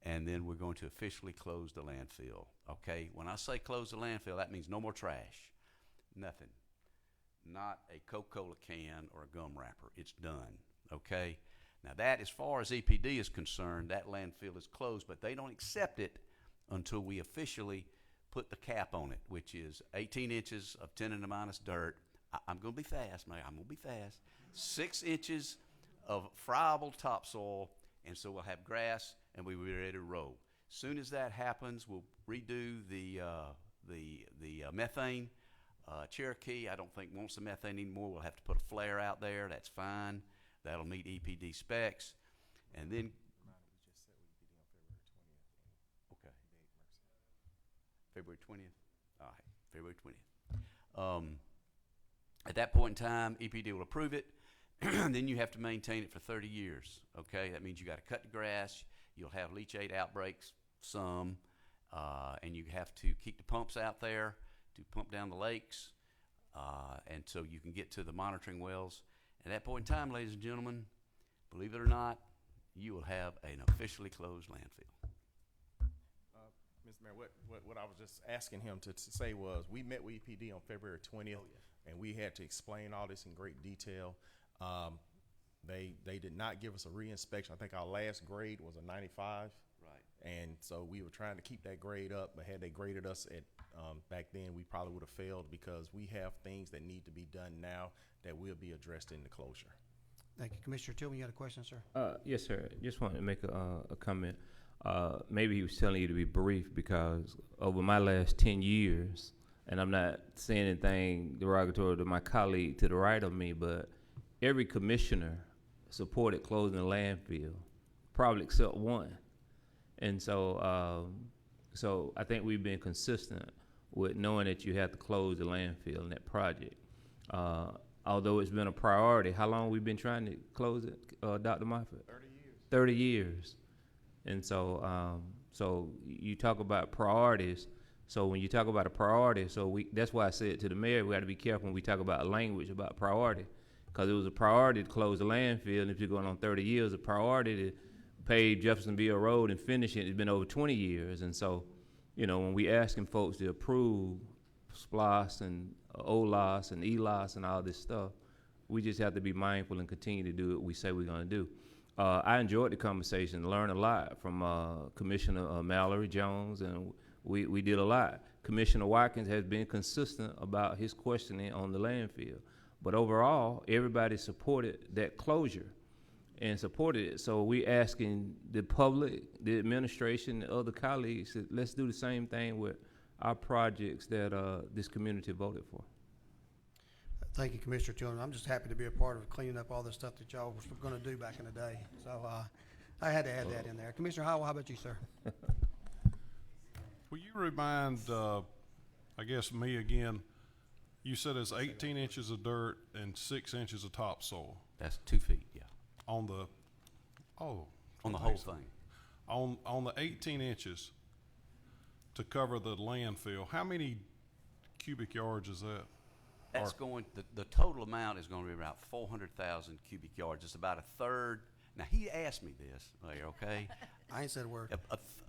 and then we're going to officially close the landfill. Okay, when I say close the landfill, that means no more trash, nothing. Not a Coca-Cola can or a gum wrapper. It's done, okay? Now that, as far as EPD is concerned, that landfill is closed, but they don't accept it until we officially put the cap on it, which is 18 inches of 10 to the minus dirt. I'm going to be fast, Mayor. I'm going to be fast. 6 inches of friable topsoil, and so we'll have grass, and we'll be ready to roll. Soon as that happens, we'll redo the methane. Cherokee, I don't think wants the methane anymore. We'll have to put a flare out there. That's fine. That'll meet EPD specs. And then, okay, February 20th. All right, February 20th. At that point in time, EPD will approve it. Then you have to maintain it for 30 years. Okay, that means you got to cut the grass. You'll have leachate outbreaks, some, and you have to keep the pumps out there to pump down the lakes, and so you can get to the monitoring wells. At that point in time, ladies and gentlemen, believe it or not, you will have an officially closed landfill.
Mr. Mayor, what I was just asking him to say was, we met with EPD on February 20th, and we had to explain all this in great detail. They did not give us a re-inspection. I think our last grade was a 95. Right. And so we were trying to keep that grade up, but had they graded us at back then, we probably would have failed, because we have things that need to be done now that will be addressed in the closure.
Thank you. Commissioner Tillman, you had a question, sir?
Yes, sir. Just wanted to make a comment. Maybe he was telling you to be brief, because over my last 10 years, and I'm not saying anything derogatory to my colleague to the right of me, but every commissioner supported closing the landfill, probably except one. And so, so I think we've been consistent with knowing that you have to close the landfill in that project. Although it's been a priority, how long we've been trying to close it, Dr. Moffitt?
30 years.
30 years. And so, so you talk about priorities. So when you talk about a priority, that's why I said to the mayor, we got to be careful when we talk about language about priority, because it was a priority to close the landfill, and if you're going on 30 years, a priority to pave Jeffersonville Road and finish it, it's been over 20 years. And so, you know, when we asking folks to approve SPLOS and OLOS and ELOS and all this stuff, we just have to be mindful and continue to do what we say we're going to do. I enjoyed the conversation, learned a lot from Commissioner Mallory Jones, and we did a lot. Commissioner Watkins has been consistent about his questioning on the landfill. But overall, everybody supported that closure and supported it. So we asking the public, the administration, and other colleagues, that let's do the same thing with our projects that this community voted for.
Thank you, Commissioner Tillman. I'm just happy to be a part of cleaning up all the stuff that y'all were going to do back in the day. So I had to add that in there. Commissioner Howell, how about you, sir?
Will you remind, I guess me again, you said it's 18 inches of dirt and 6 inches of topsoil
That's 2 feet, yeah,
on the, oh.
on the whole thing.
On the 18 inches to cover the landfill, how many cubic yards is that?
That's
Or-
going, the total amount is gonna be about 400,000 cubic yards. It's about a third. Now, he asked me this, Mayor, okay?
I ain't said a word.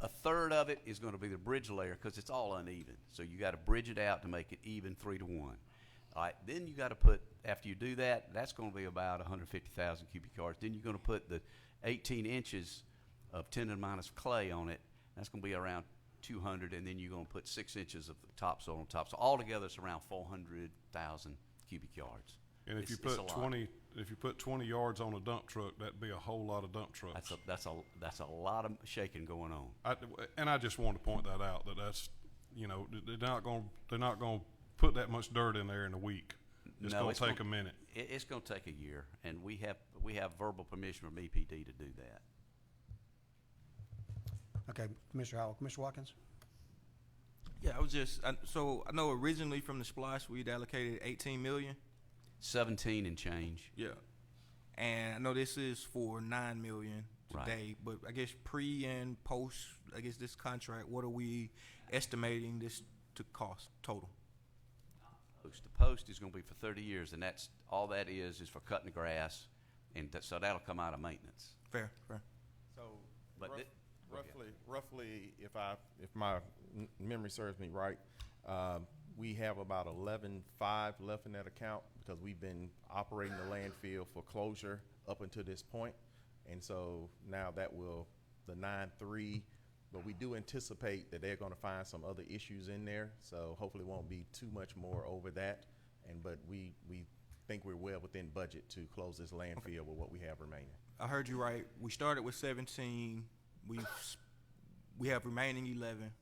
A third of it is gonna be the bridge layer, cause it's all uneven. So you gotta bridge it out to make it even 3-to-1. All right, then you gotta put, after you do that, that's gonna be about 150,000 cubic yards. Then you're gonna put the 18 inches of tendon minus clay on it. That's gonna be around 200, and then you're gonna put 6 inches of topsoil on top. So altogether, it's around 400,000 cubic yards.
And if you
It's a
put
lot.
20 yards on a dump truck, that'd be a whole lot of dump trucks.
That's a lot of shaking going on.
And I just wanted to point that out, that's, you know, they're not gonna put that much dirt in there in a week. It's
No,
gonna take a minute.
It's gonna take a year, and we have verbal permission from EPD to do that.
Okay, Commissioner Howell. Commissioner Watkins?
Yeah, so I know originally from the splash we'd allocated 18 million.
17 and change.
Yeah. And I know this is for 9 million
Right.
today, but I guess pre and post, I guess this contract, what are we estimating this to cost total?
The post is gonna be for 30 years, and that's, all that is for cutting the grass, and so that'll come out of maintenance.
Fair.
So
But
roughly, if my memory serves me right, we have about 11.5 left in that account because we've been operating the landfill for closure up until this point. And so now that will, the 9.3, but we do anticipate that they're gonna find some other issues in there. So hopefully it won't be too much more over that. But we think we're well within budget to close this landfill with what we have remaining.
I heard you right. We started with 17. We have remaining 11.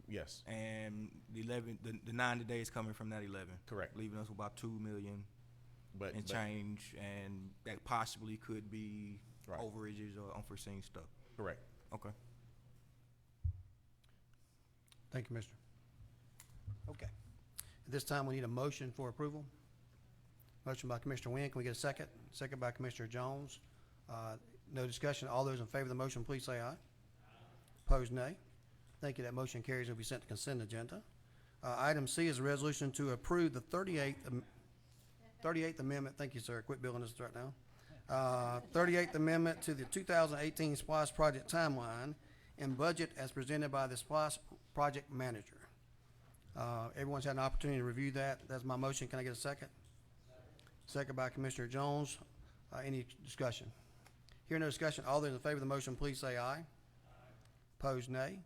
Yes,
And the 9 today is coming from that 11.
correct.
Leaving us with about 2 million
But
and change, and that possibly could be
Right.
overages or unforeseen stuff.
correct.
Okay.
Thank you, Commissioner. Okay. At this time, we need a motion for approval. Motion by Commissioner Wynn. Can we get a second? Second by Commissioner Jones. No discussion. All those in favor of the motion, please say aye. Opposed, nay. Thank you. That motion carries and will be sent to consent agenda. Item C is a resolution to approve the 38th Amendment. Thank you, sir. Quit billing us right now. 38th Amendment to the 2018 SPLOST project timeline and budget as presented by the SPLOST project manager. Everyone's had an opportunity to review that. That's my motion. Can I get a second? Second by Commissioner Jones. Any discussion? Hearing no discussion, all those in favor of the motion, please say aye. Opposed, nay.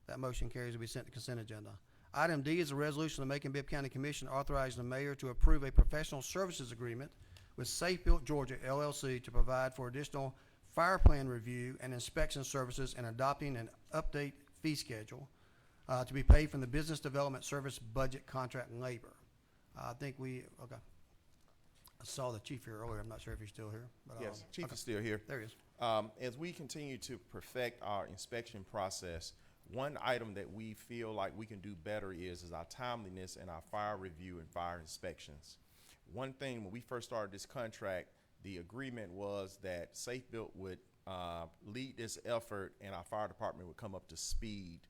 That motion carries to be sent to consent agenda. Item D is a resolution of the Macon-Bibb County Commission authorizing the mayor to approve a professional services agreement with Safe Built Georgia LLC to provide for additional fire plan review and inspection services and adopting an update fee schedule to be paid from the Business Development Service Budget Contract and Labor. I think okay. I saw the chief here earlier. I'm not sure if he's still here. But,
Yes, Chief
okay.
is still here.
There he is.
As we continue to perfect our inspection process, one item that we feel like we can do better is our timeliness in our fire review and fire inspections. One thing, when we first started this contract, the agreement was that Safe Built would lead this effort and our fire department would come up to speed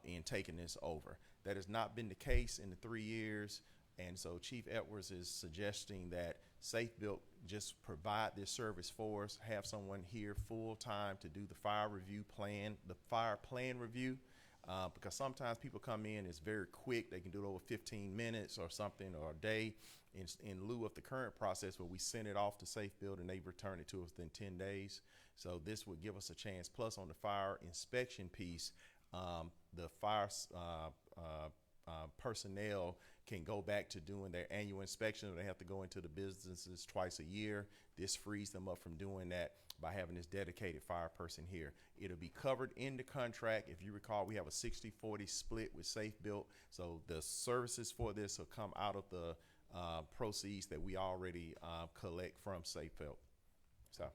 in taking this over. That has not been the case in the 3 years. And so Chief Edwards is suggesting that Safe Built just provide this service for us, have someone here full time to do the fire plan review, because sometimes people come in, it's very quick. They can do it over 15 minutes or something, or a day, in lieu of the current process where we send it off to Safe Built and they return it to us within 10 days. So this would give us a chance. Plus on the fire inspection piece, the fire personnel can go back to doing their annual inspection. They have to go into the businesses twice a year. This frees them up from doing that by having this dedicated fire person here. It'll be covered in the contract. If you recall, we have a 60-40 split with Safe Built. So the services for this will come out of the proceeds that we already collect from Safe Built. So.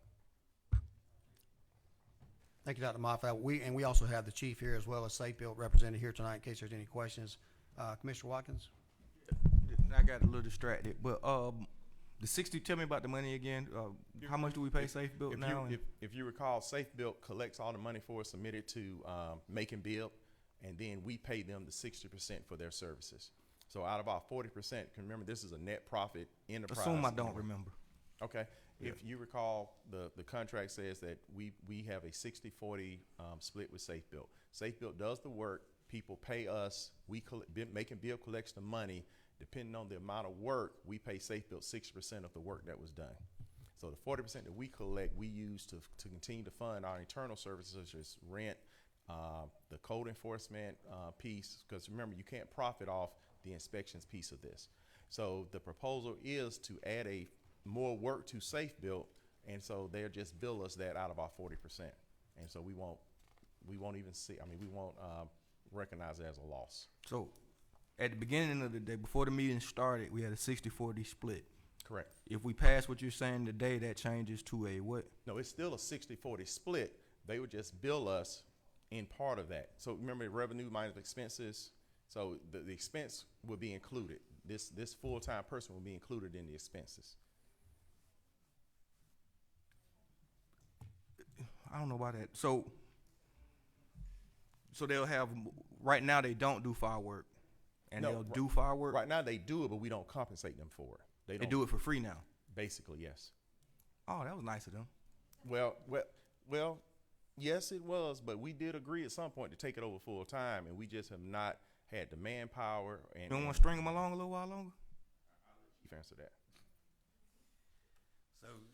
Thank you, Dr. Moffat. We also have the chief here as well as Safe Built represented here tonight in case there's any questions. Commissioner Watkins?
I got a little distracted, but the 60. Tell me about the money again. How much do we pay Safe Built now?
If you recall, Safe Built collects all the money for us, submitted to Macon-Bibb, and then we pay them the 60% for their services. So out of our 40%, remember this is a net profit enterprise.
Assume I don't remember.
Okay.
Yeah.
If you recall, the contract says that we have a 60-40 split with Safe Built. Safe Built does the work. People pay us. Macon-Bibb collects the money. Depending on the amount of work, we pay Safe Built 60% of the work that was done. So the 40% that we collect, we use to continue to fund our internal services such as rent, the code enforcement piece, because remember, you can't profit off the inspections piece of this. So the proposal is to add more work to Safe Built, and so they'll just bill us that out of our 40%. And so we won't even see, we won't recognize it as a loss.
So at the beginning of the day, before the meeting started, we had a 60-40 split.
Correct.
If we pass what you're saying today, that changes to a what?
No, it's still a 60-40 split. They would just bill us in part of that. So remember, revenue minus expenses. So the expense would be included. This full-time person will be included in the expenses.
I don't know why that. So they'll have, right now they don't do firework, and
No,
they'll do firework.
Right now they do it, but we don't compensate them for it.
They do it for free now.
Basically, yes.
Oh, that was nice of them.
Well, yes, it was, but we did agree at some point to take it over full time, and we just have not had the manpower. And
You don't want to string them along a little while longer?
Chief, answer that.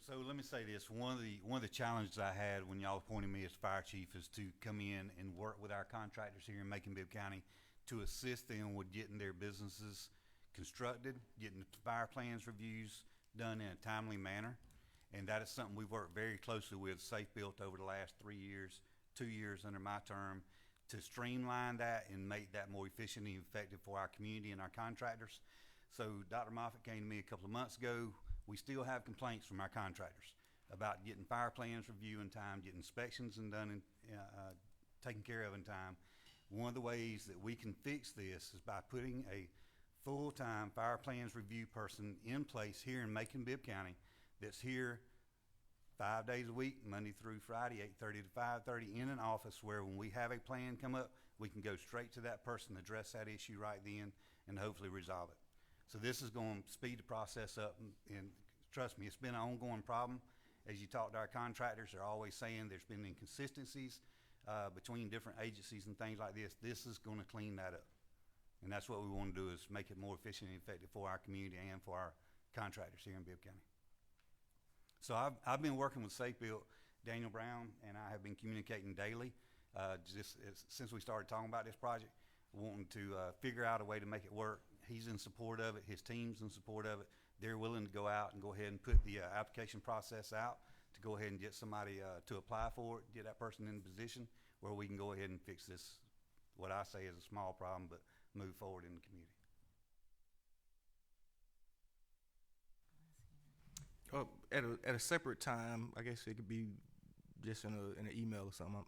So let me say this. One of the challenges I had when y'all appointed me as fire chief is to come in and work with our contractors here in Macon-Bibb County to assist them with getting their businesses constructed, getting the fire plans reviews done in a timely manner. And that is something we've worked very closely with Safe Built over the last 3 years, 2 years under my term, to streamline that and make that more efficient and effective for our community and our contractors. So Dr. Moffat came to me a couple of months ago. We still have complaints from our contractors about getting fire plans reviewed in time, getting inspections and done taken care of in time. One of the ways that we can fix this is by putting a full-time fire plans review person in place here in Macon-Bibb County that's here 5 days a week, Monday through Friday, 8:30 to 5:30, in an office where when we have a plan come up, we can go straight to that person, address that issue right then, and hopefully resolve it. So this is going to speed the process up, and trust me, it's been an ongoing problem. As you talk to our contractors, they're always saying there's been inconsistencies between different agencies and things like this. This is going to clean that up. And that's what we want to do, is make it more efficient and effective for our community and for our contractors here in Bibb County. So I've been working with Safe Built. Daniel Brown and I have been communicating daily since we started talking about this project, wanting to figure out a way to make it work. He's in support of it. His team's in support of it. They're willing to go out and go ahead and put the application process out to go ahead and get somebody to apply for it, get that person in a position where we can go ahead and fix this, what I say is a small problem, but move forward in the community.
At a separate time, I guess it could be just in an email or something.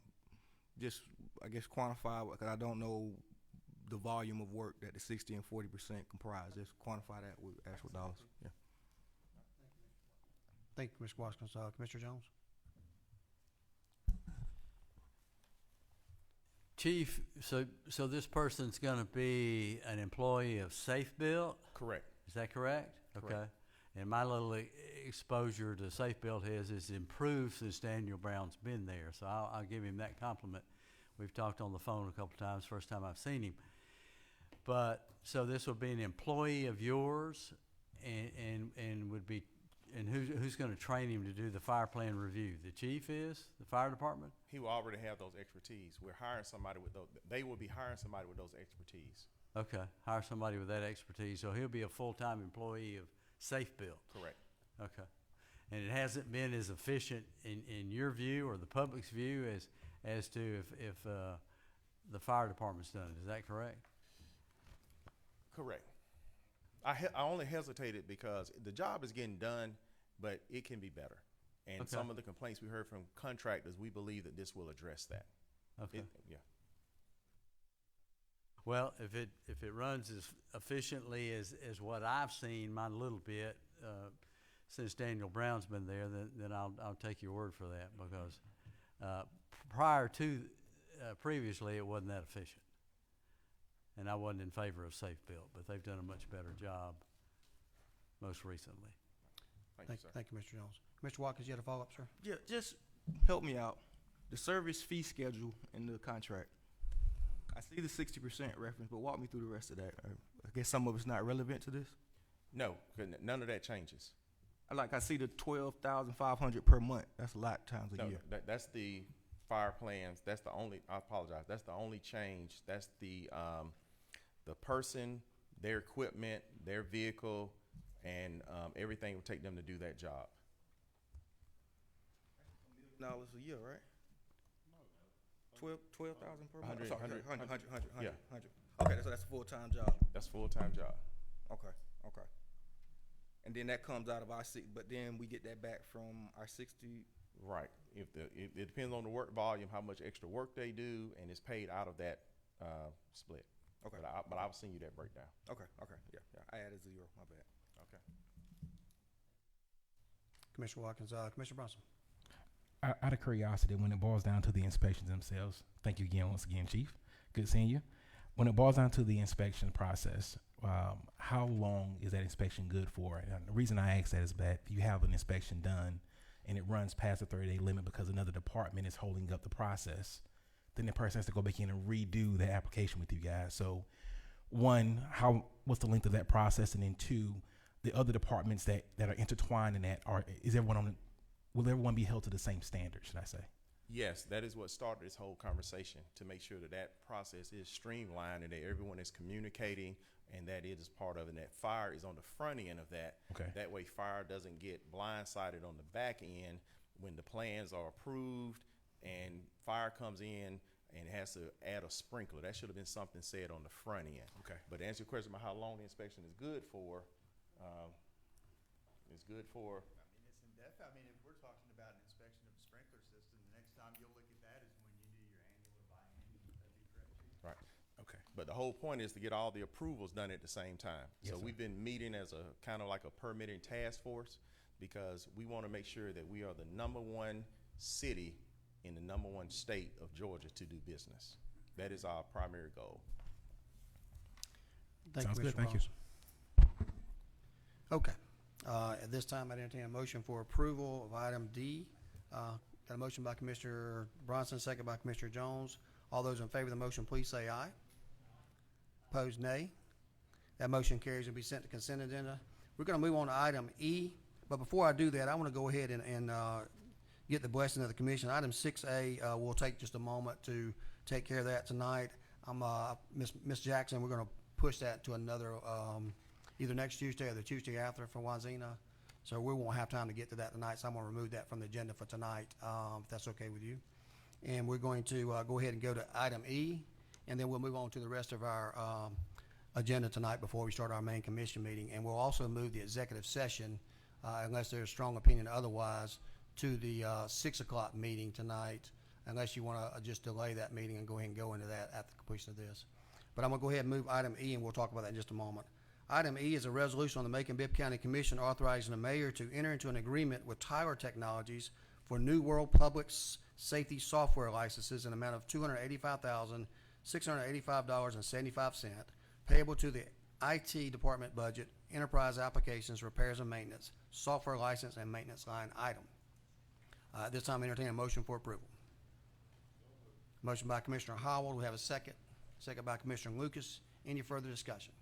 Just, I guess, quantify, because I don't know the volume of work that the 60 and 40% comprise. Just quantify that with actual dollars. Yeah.
Thank you, Mr. Watkins. Commissioner Jones?
Chief, so this person's going to be an employee of Safe Built?
Correct.
Is that correct?
Correct.
Okay. And my little exposure to Safe Built is improved since Daniel Brown's been there, so I'll give him that compliment. We've talked on the phone a couple times, first time I've seen him. But, so this will be an employee of yours, and would be, and who's going to train him to do the fire plan review? The chief is? The fire department?
He will already have those expertise. We're hiring somebody with those. They will be hiring somebody with those expertise.
Okay, hire somebody with that expertise, so he'll be a full-time employee of Safe Built.
Correct.
Okay. And it hasn't been as efficient in your view or the public's view as to if the fire department's done it. Is that correct?
Correct. I only hesitated because the job is getting done, but it can be better. And
Okay.
some of the complaints we heard from contractors, we believe that this will address that.
Okay.
Yeah.
Well, if it runs as efficiently as what I've seen, my little bit, since Daniel Brown's been there, then I'll take your word for that, because previously it wasn't that efficient, and I wasn't in favor of Safe Built, but they've done a much better job most recently.
Thank you, sir.
Thank you, Mr. Jones. Mr. Watkins, you had a follow-up, sir?
Yeah, just help me out. The service fee schedule in the contract. I see the 60% reference, but walk me through the rest of that. I guess some of it's not relevant to this.
No, 'cause none of that changes.
I see the 12,500 per month. That's a lot times a
No,
year.
that's the fire plans. That's the only, I apologize. That's the only change. That's the person, their equipment, their vehicle, and everything will take them to do that job.
$1 a year, right? 12,000 per month.
100,
Sorry,
100,
100.
yeah.
100. Okay, so that's a full-time job.
That's a full-time job.
Okay. And then that comes out of our but then we get that back from our 60.
Right. It depends on the work volume, how much extra work they do, and it's paid out of that split.
Okay.
But I'll send you that breakdown.
Okay. Yeah. I added 0. My bad.
Okay.
Commissioner Watkins, Commissioner Bronson.
Out of curiosity, when it boils down to the inspections themselves, thank you again, once again, Chief. Good seeing you. When it boils down to the inspection process, how long is that inspection good for? And the reason I ask that is that if you have an inspection done and it runs past the 30-day limit because another department is holding up the process, then the person has to go back in and redo the application with you guys. So, one, what's the length of that process? And then two, the other departments that are intertwined in that, will everyone be held to the same standard, should I say?
Yes, that is what started this whole conversation, to make sure that process is streamlined and that everyone is communicating and that it is part of it, and that fire is on the front end of that.
Okay.
That way fire doesn't get blindsided on the back end when the plans are approved and fire comes in and has to add a sprinkler. That should have been something said on the front end.
Okay.
But to answer your question about how long the inspection is good for, it's good for.
It's in depth. If we're talking about an inspection of a sprinkler system, the next time you'll look at that is when you do your annual or biannual. That'd be correct, Chief?
Right.
Okay.
But the whole point is to get all the approvals done at the same time.
Yes,
So
sir.
we've been meeting as a kind of like a permitting task force, because we want to make sure that we are the #1 city in the #1 state of Georgia to do business. That is our primary goal.
Sounds good. Thank you.
Okay. At this time, I entertain a motion for approval of item D. Got a motion by Commissioner Bronson, second by Commissioner Jones. All those in favor of the motion, please say aye. Opposed, nay. That motion carries and be sent to consent agenda. We're going to move on to item E, but before I do that, I want to go ahead and get the blessing of the commission. Item 6A, we'll take just a moment to take care of that tonight. Ms. Jackson, we're going to push that to another, either next Tuesday or the Tuesday after for Wazina. So we won't have time to get to that tonight, so I'm going to remove that from the agenda for tonight, if that's okay with you. And we're going to go ahead and go to item E, and then we'll move on to the rest of our agenda tonight before we start our main commission meeting. And we'll also move the executive session, unless there's a strong opinion otherwise, to the 6 o'clock meeting tonight, unless you want to just delay that meeting and go ahead and go into that at the completion of this. But I'm going to go ahead and move item E, and we'll talk about that in just a moment. Item E is a resolution on the Macon-Bibb County Commission authorizing the mayor to enter into an agreement with Tyler Technologies for New World Public Safety software licenses in an amount of $285,685.75, payable to the IT department budget, enterprise applications, repairs and maintenance, software license and maintenance line item. At this time, I entertain a motion for approval. Motion by Commissioner Howell. We have a second. Second by Commissioner Lucas. Any further discussion?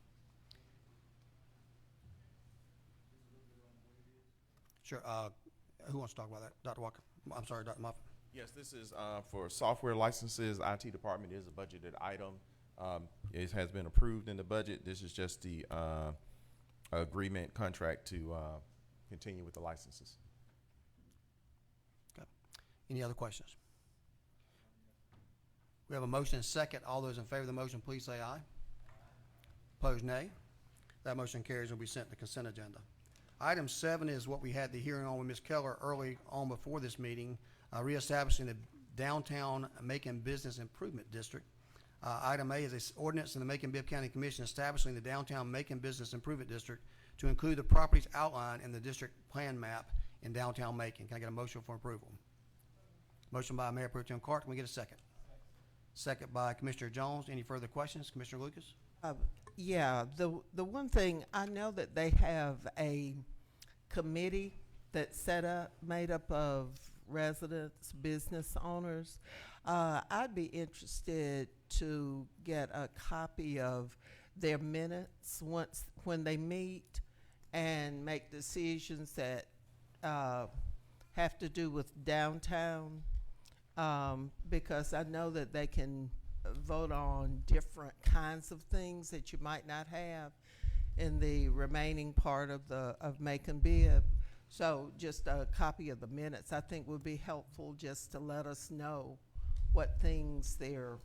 Sure. Who wants to talk about that? Dr. Walker? I'm sorry, Dr. Moffitt.
Yes, this is for software licenses. IT department is a budgeted item. It has been approved in the budget. This is just the agreement contract to continue with the licenses.
Okay. Any other questions? We have a motion and second. All those in favor of the motion, please say aye. Opposed, nay. That motion carries and will be sent to consent agenda. Item 7 is what we had the hearing on with Ms. Keller early on before this meeting, reestablishing the downtown Macon Business Improvement District. Item A is an ordinance in the Macon-Bibb County Commission establishing the downtown Macon Business Improvement District to include the properties outlined in the district plan map in downtown Macon. Can I get a motion for approval? Motion by Mayor Pro Tem Clark. Can we get a second? Second by Commissioner Jones. Any further questions? Commissioner Lucas?
Yeah, the one thing, I know that they have a committee that's set up, made up of residents, business owners. I'd be interested to get a copy of their minutes when they meet and make decisions that have to do with downtown, because I know that they can vote on different kinds of things that you might not have in the remaining part of Macon-Bibb. So just a copy of the minutes, I think, would be helpful, just to let us know what things they're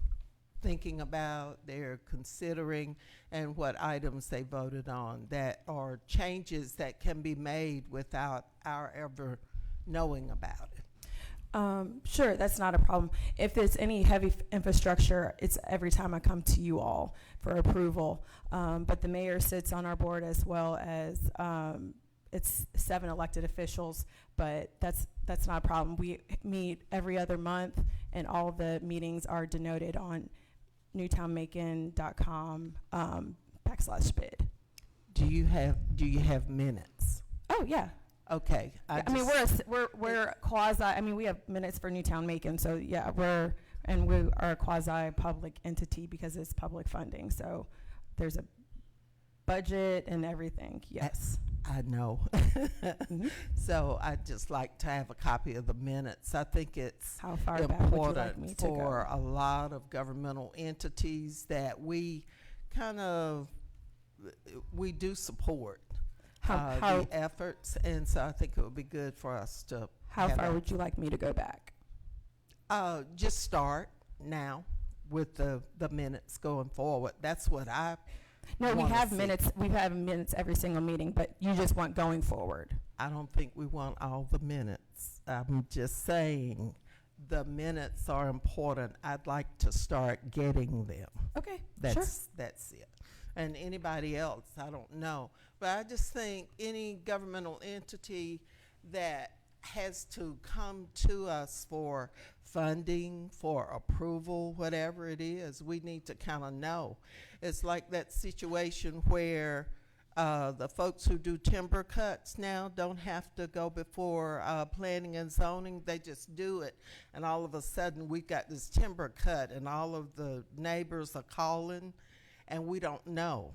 thinking about, they're considering, and what items they voted on that are changes that can be made without our ever knowing about it.
Sure, that's not a problem. If there's any heavy infrastructure, it's every time I come to you all for approval. But the mayor sits on our board, as well as it's 7 elected officials, but that's not a problem. We meet every other month, and all the meetings are denoted on newtownmacon.com /bid.
Do you have minutes?
Oh yeah.
Okay.
I mean, we're quasi. I mean, we have minutes for Newtown Macon, so yeah, we are a quasi public entity because it's public funding. So there's a budget and everything. Yes.
I know. So I'd just like to have a copy of the minutes. I think it's
How far back would you like
important
me to
for
go?
a lot of governmental entities that we we do support the efforts, and so I think it would be good for us to.
How far would you like me to go back?
Just start now with the minutes going forward. That's what I.
No, we
wanna
have
see.
minutes. We have minutes every single meeting, but you just want going forward.
I don't think we want all the minutes. I'm just saying the minutes are important. I'd like to start getting them.
Okay,
That's it. And anybody else, I don't know. But I just think any governmental entity that has to come to us for funding, for approval, whatever it is, we need to kind of know. It's like that situation where the folks who do timber cuts now don't have to go before planning and zoning. They just do it, and all of a sudden we've got this timber cut, and all of the neighbors are calling, and we don't know.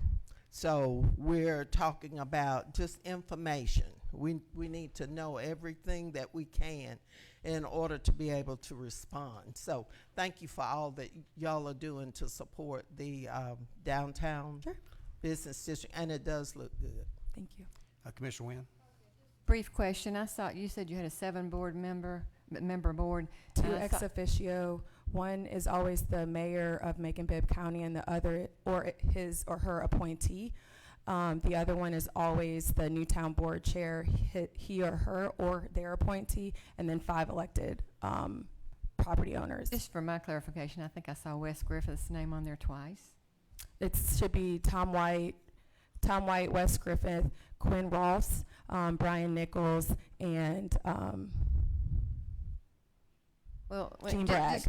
So we're talking about just information. We need to know everything that we can in order to be able to respond. So thank you for all that y'all are doing to support the downtown business district, and it does look good.
Thank you.
Commissioner Wynn?
Brief question. I saw you said you had a 7 member board.
2 ex officio. One is always the mayor of Macon-Bibb County, and the other, or his or her appointee. The other one is always the Newtown board chair, he or her, or their appointee, and then 5 elected property owners.
Just for my clarification, I think I saw Wes Griffith's name on there twice.
It should be Tom White, Wes Griffith, Quinn Ross, Brian Nichols, and Gene Bragg.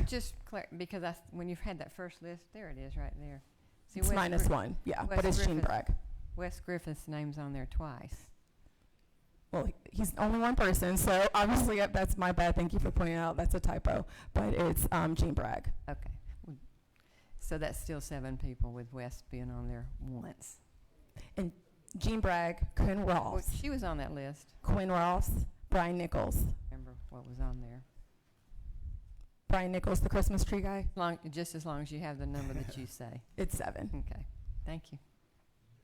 Because when you've had that first list, there it is right there. See,
It's -1, yeah, but it's Gene Bragg.
Wes Griffith's name's on there twice.
Well, he's only one person, so obviously that's my bad. Thank you for pointing out. That's a typo, but it's Gene Bragg.
Okay. So that's still 7 people with Wes being on there once.
And Gene Bragg, Quinn Ross.
Well, she was on that list.
Quinn Ross, Brian Nichols.
Remember what was on there.
Brian Nichols, the Christmas tree guy.
Just as long as you have the number that you say.
It's 7.
Okay. Thank you.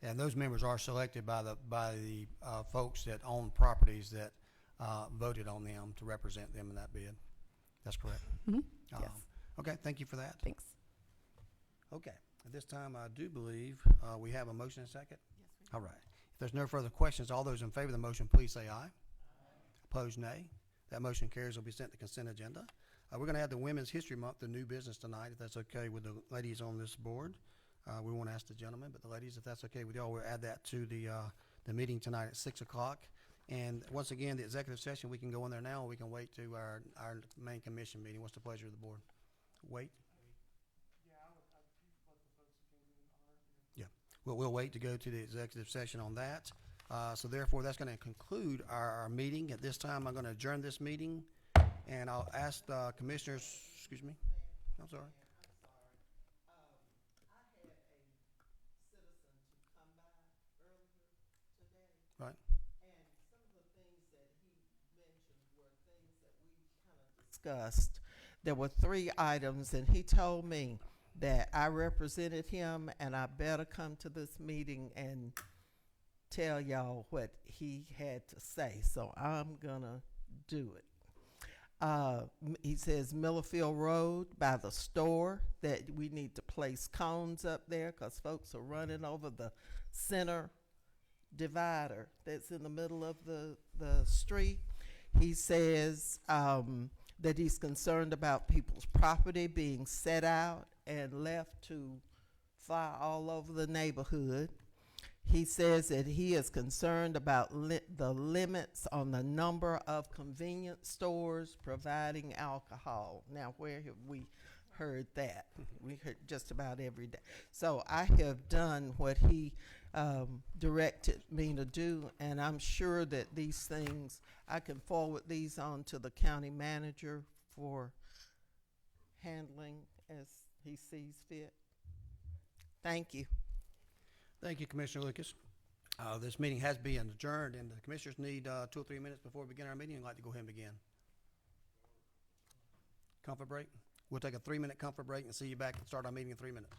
And those members are selected by the folks that own properties that voted on them to represent them in that bid. That's correct.
Mm-hmm.
Yes. Okay, thank you for that.
Thanks.
Okay, at this time, I do believe we have a motion and a second. Yes, all right. If there's no further questions, all those in favor of the motion, please say aye. Opposed, nay. That motion carries, will be sent to consent agenda. We're going to add the Women's History Month to new business tonight, if that's okay with the ladies on this board. We won't ask the gentlemen, but the ladies, if that's okay with y'all, we'll add that to the meeting tonight at 6 o'clock. And once again, the executive session, we can go in there now, or we can wait to our main commission meeting. What's the pleasure of the board? Wait? Yeah, we'll wait to go to the executive session on that. So therefore, that's going to conclude our meeting. At this time, I'm going to adjourn this meeting, and I'll ask the commissioners, excuse me, I'm sorry. Right.
And some of the things that he mentioned were things that we kind of discussed. There were 3 items, and he told me that I represented him, and I better come to this meeting and tell y'all what he had to say. So I'm gonna do it. He says Millerfield Road by the store, that we need to place cones up there because folks are running over the center divider that's in the middle of the street. He says that he's concerned about people's property being set out and left to fly all over the neighborhood. He says that he is concerned about the limits on the number of convenience stores providing alcohol. Now, where have we heard that? We heard just about every day. So I have done what he directed me to do, and I'm sure that these things, I can forward these on to the county manager for handling as he sees fit. Thank you.
Thank you, Commissioner Lucas. This meeting has been adjourned, and the commissioners need 2 or 3 minutes before we begin our meeting. I'd like to go ahead and begin. Comfort break? We'll take a 3-minute comfort break and see you back and start our meeting in 3 minutes.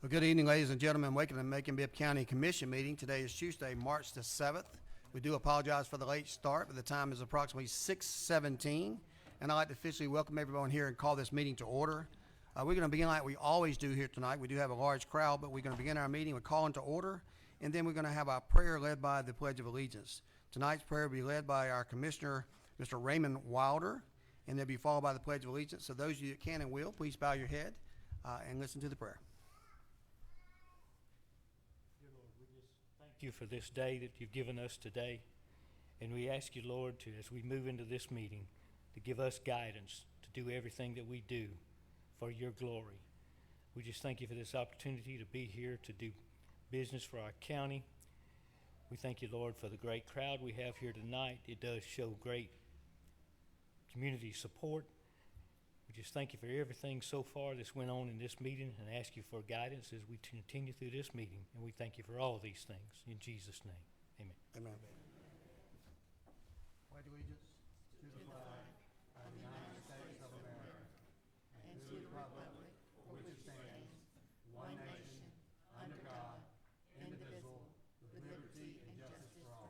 Well, good evening, ladies and gentlemen. Welcome to the Macon-Bibb County Commission meeting. Today is Tuesday, March the 7th. We do apologize for the late start, but the time is approximately 6:17. And I'd like to officially welcome everyone here and call this meeting to order. We're going to begin like we always do here tonight. We do have a large crowd, but we're going to begin our meeting with calling to order, and then we're going to have our prayer led by the Pledge of Allegiance. Tonight's prayer will be led by our Commissioner, Mr. Raymond Wilder, and they'll be followed by the Pledge of Allegiance. So those of you that can and will, please bow your head and listen to the prayer.
Dear Lord, we just thank you for this day that you've given us today. And we ask you, Lord, to, as we move into this meeting, to give us guidance to do everything that we do for your glory. We just thank you for this opportunity to be here to do business for our county. We thank you, Lord, for the great crowd we have here tonight. It does show great community support. We just thank you for everything so far that's went on in this meeting and ask you for guidance as we continue through this meeting. And we thank you for all these things. In Jesus' name, amen.
Amen. Pledge allegiance to the flag of the United States of America and to the republic for which it stands, one nation, under God, indivisible, with liberty and justice for all.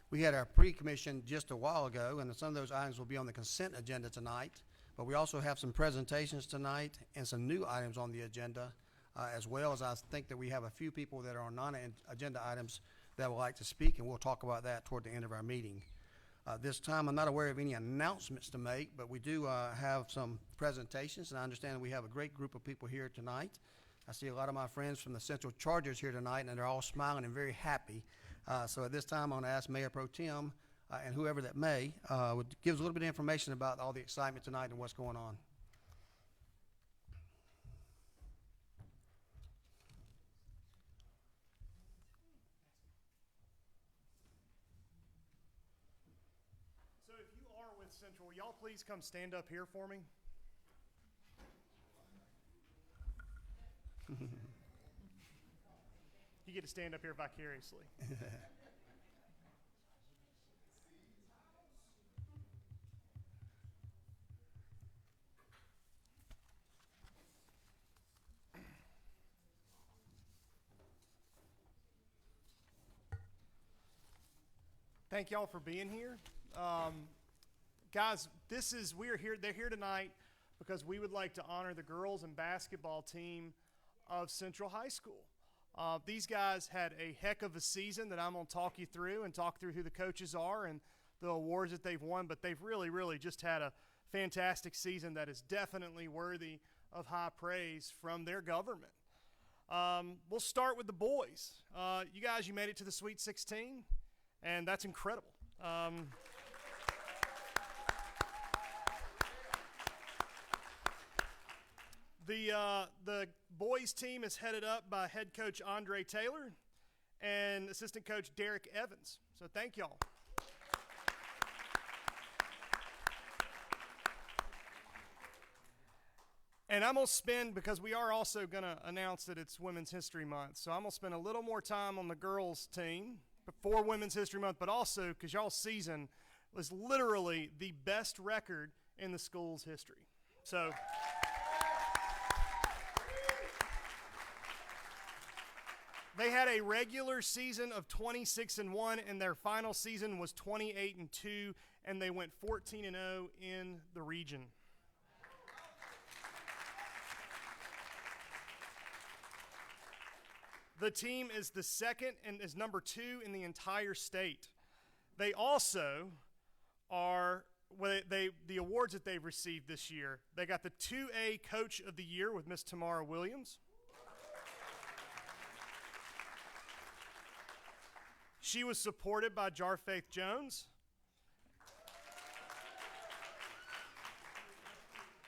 We had our pre-commission just a while ago, and some of those items will be on the consent agenda tonight. But we also have some presentations tonight and some new items on the agenda, as well as I think that we have a few people that are on non-agenda items that would like to speak, and we'll talk about that toward the end of our meeting. This time, I'm not aware of any announcements to make, but we do have some presentations, and I understand that we have a great group of people here tonight. I see a lot of my friends from the Central Chargers here tonight, and they're all smiling and very happy. So at this time, I'm going to ask Mayor Pro Tem and whoever that may would give us a little bit of information about all the excitement tonight and what's going on.
So if you are with Central, y'all please come stand up here for me. You get to stand up here vicariously. Thank y'all for being here. Guys, they're here tonight because we would like to honor the girls and basketball team of Central High School. These guys had a heck of a season that I'm going to talk you through and talk through who the coaches are and the awards that they've won, but they've really, really just had a fantastic season that is definitely worthy of high praise from their government. We'll start with the boys. You guys, you made it to the Sweet 16, and that's incredible. The boys team is headed up by head coach Andre Taylor and assistant coach Derek Evans. So thank y'all. And I'm going to spend, because we are also going to announce that it's Women's History Month, so I'm going to spend a little more time on the girls team for Women's History Month, but also because y'all's season was literally the best record in the school's history. So they had a regular season of 26-1, and their final season was 28-2, and they went 14-0 in the region. The team is the second and is number 2 in the entire state. They also are, the awards that they've received this year, they got the 2A Coach of the Year with Miss Tamara Williams. She was supported by Jarfaith Jones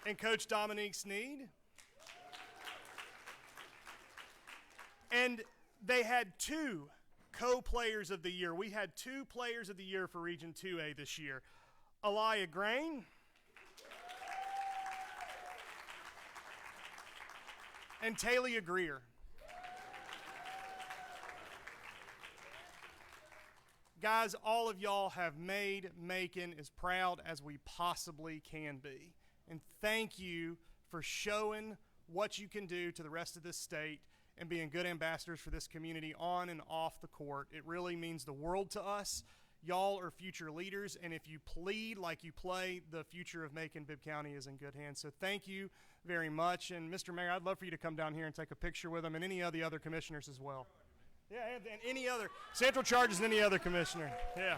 and Coach Dominique Sneed. And they had 2 co-players of the year. We had 2 players of the year for Region 2A this year. Aliyah Grain and Talia Greer. Guys, all of y'all have made Macon as proud as we possibly can be. And thank you for showing what you can do to the rest of this state and being good ambassadors for this community on and off the court. It really means the world to us. Y'all are future leaders, and if you plead like you play, the future of Macon-Bibb County is in good hands. So thank you very much. And Mr. Mayor, I'd love for you to come down here and take a picture with them and any of the other commissioners as well. Yeah, and any other, Central Charges and any other commissioner. Yeah.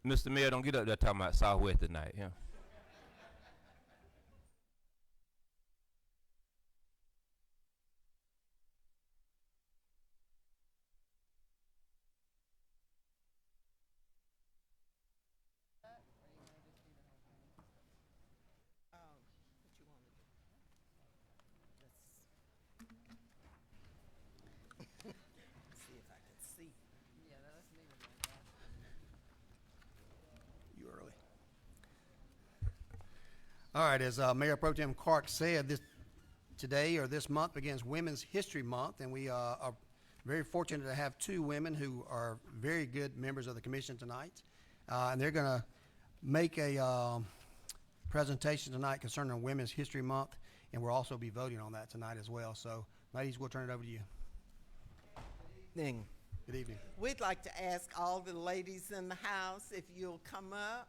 Mr. Mayor, don't get up there talking about Southwest tonight, yeah.
See if I can see.
Yeah, let's leave it like that.
You early. All right, as Mayor Pro Tem Clark said, this month begins Women's History Month, and we are very fortunate to have two women who are very good members of the commission tonight. And they're going to make a presentation tonight concerning Women's History Month, and we'll also be voting on that tonight as well. So, ladies, we'll turn it over to you.
Evening.
Good evening.
We'd like to ask all the ladies in the house if you'll come up.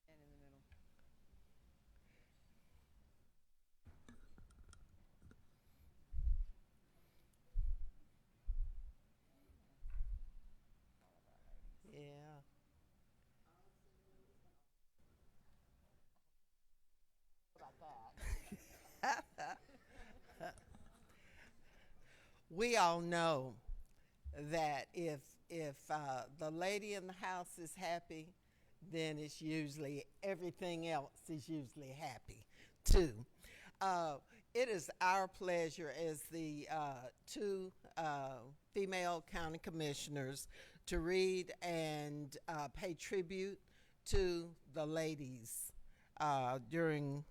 And in the middle.
Yeah. We all know that if the lady in the house is happy, then it's usually everything else is usually happy too. It is our pleasure as the two female county commissioners to read and pay tribute to the ladies during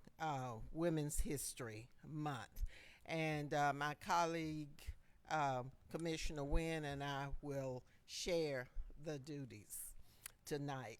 Women's History Month. And my colleague, Commissioner Wynn, and I will share the duties tonight.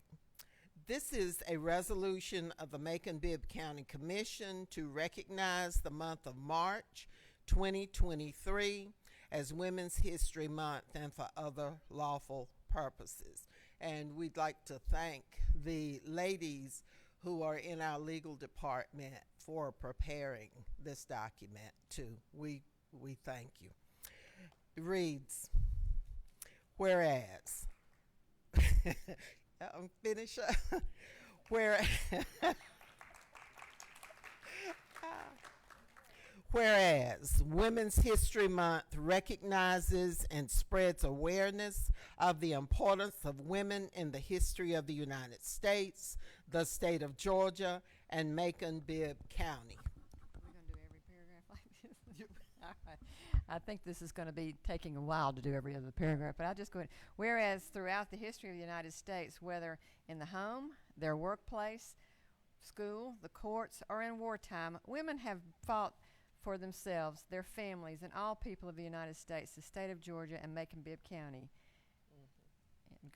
This is a resolution of the Macon-Bibb County Commission to recognize the month of March 2023 as Women's History Month and for other lawful purposes. And we'd like to thank the ladies who are in our legal department for preparing this document too. We thank you. It reads, whereas, I'm finished. Whereas Women's History Month recognizes and spreads awareness of the importance of women in the history of the United States, the state of Georgia, and Macon-Bibb County.
We're going to do every paragraph like this. All right. I think this is going to be taking a while to do every other paragraph, but I'll just go ahead. Whereas throughout the history of the United States, whether in the home, their workplace, school, the courts, or in wartime, women have fought for themselves, their families, and all people of the United States, the state of Georgia, and Macon-Bibb County.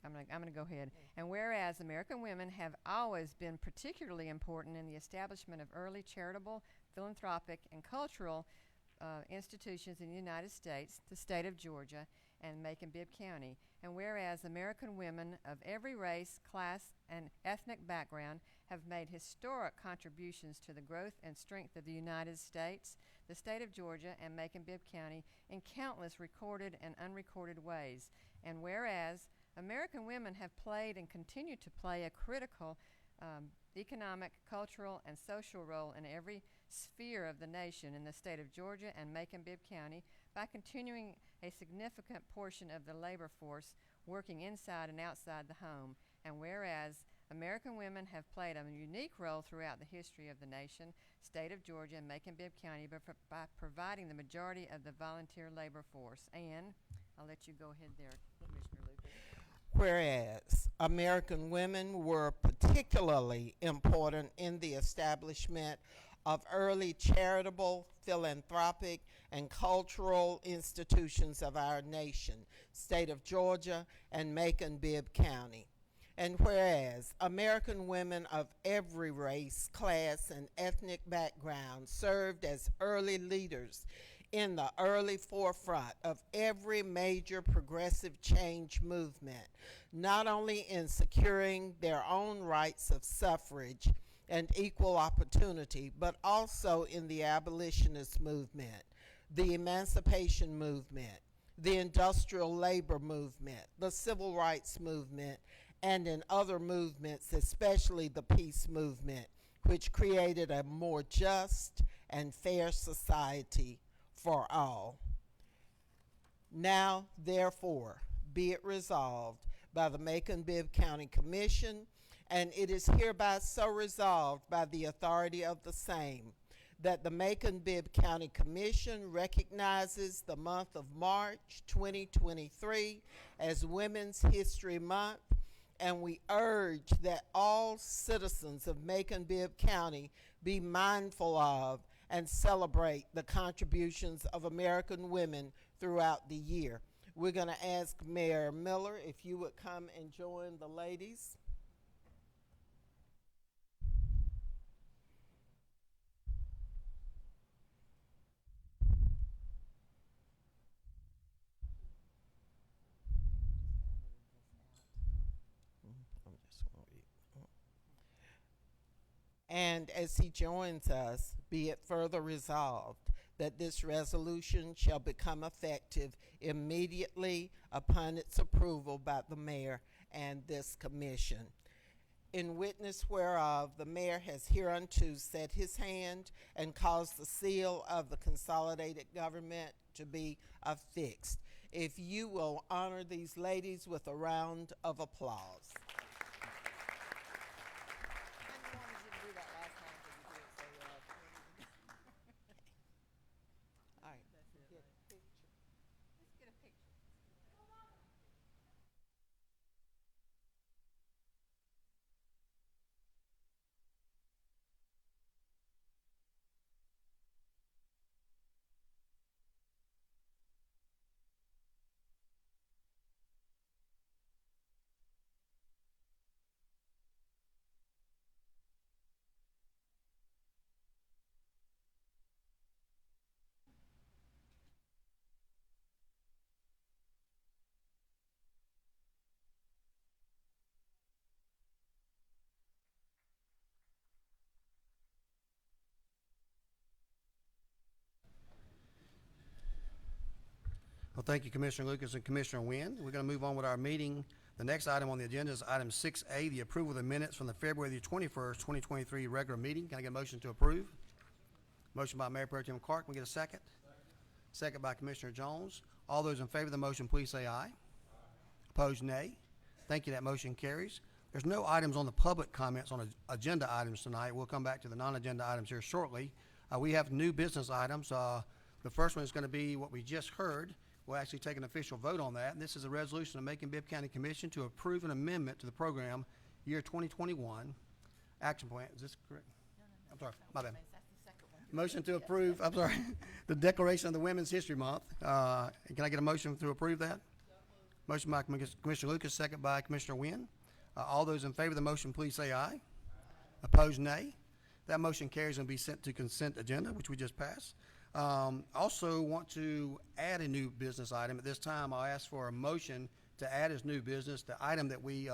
I'm going to go ahead. And whereas American women have always been particularly important in the establishment of early charitable, philanthropic, and cultural institutions in the United States, the state of Georgia, and Macon-Bibb County. And whereas American women of every race, class, and ethnic background have made historic contributions to the growth and strength of the United States, the state of Georgia, and Macon-Bibb County in countless recorded and unrecorded ways. And whereas American women have played and continue to play a critical economic, cultural, and social role in every sphere of the nation in the state of Georgia and Macon-Bibb County by continuing a significant portion of the labor force working inside and outside the home. And whereas American women have played a unique role throughout the history of the nation, state of Georgia, and Macon-Bibb County by providing the majority of the volunteer labor force. And I'll let you go ahead there, Commissioner Lucas.
Whereas American women were particularly important in the establishment of early charitable, philanthropic, and cultural institutions of our nation, state of Georgia, and Macon-Bibb County. And whereas American women of every race, class, and ethnic background served as early leaders in the early forefront of every major progressive change movement, not only in securing their own rights of suffrage and equal opportunity, but also in the abolitionist movement, the emancipation movement, the industrial labor movement, the civil rights movement, and in other movements, especially the peace movement, which created a more just and fair society for all. Now, therefore, be it resolved by the Macon-Bibb County Commission, and it is hereby so resolved by the authority of the same, that the Macon-Bibb County Commission recognizes the month of March 2023 as Women's History Month, and we urge that all citizens of Macon-Bibb County be mindful of and celebrate the contributions of American women throughout the year. We're going to ask Mayor Miller if you would come and join the ladies. And as he joins us, be it further resolved that this resolution shall become effective immediately upon its approval by the mayor and this commission. In witness whereof, the mayor has hereunto set his hand and caused the seal of the consolidated government to be affixed. If you will honor these ladies with a round of applause.
Well, thank you, Commissioner Lucas and Commissioner Wynn. We're going to move on with our meeting. The next item on the agenda is item 6A, the approval of the minutes from the February 21st, 2023 regular meeting. Can I get a motion to approve? Motion by Mayor Pro Tem Clark. Can we get a second? Second by Commissioner Jones. All those in favor of the motion, please say aye. Opposed, nay. Thank you. That motion carries. There's no items on the public comments on agenda items tonight. We'll come back to the non-agenda items here shortly. We have new business items. The first one is going to be what we just heard. We'll actually take an official vote on that. And this is a resolution of Macon-Bibb County Commission to approve an amendment to the program year 2021 action plan. Is this correct? I'm sorry, my bad. Motion to approve, I'm sorry, the declaration of the Women's History Month. Can I get a motion to approve that? Motion by Commissioner Lucas, second by Commissioner Wynn. All those in favor of the motion, please say aye. Opposed, nay. That motion carries and will be sent to consent agenda, which we just passed. Also want to add a new business item. At this time, I'll ask for a motion to add as new business the item that we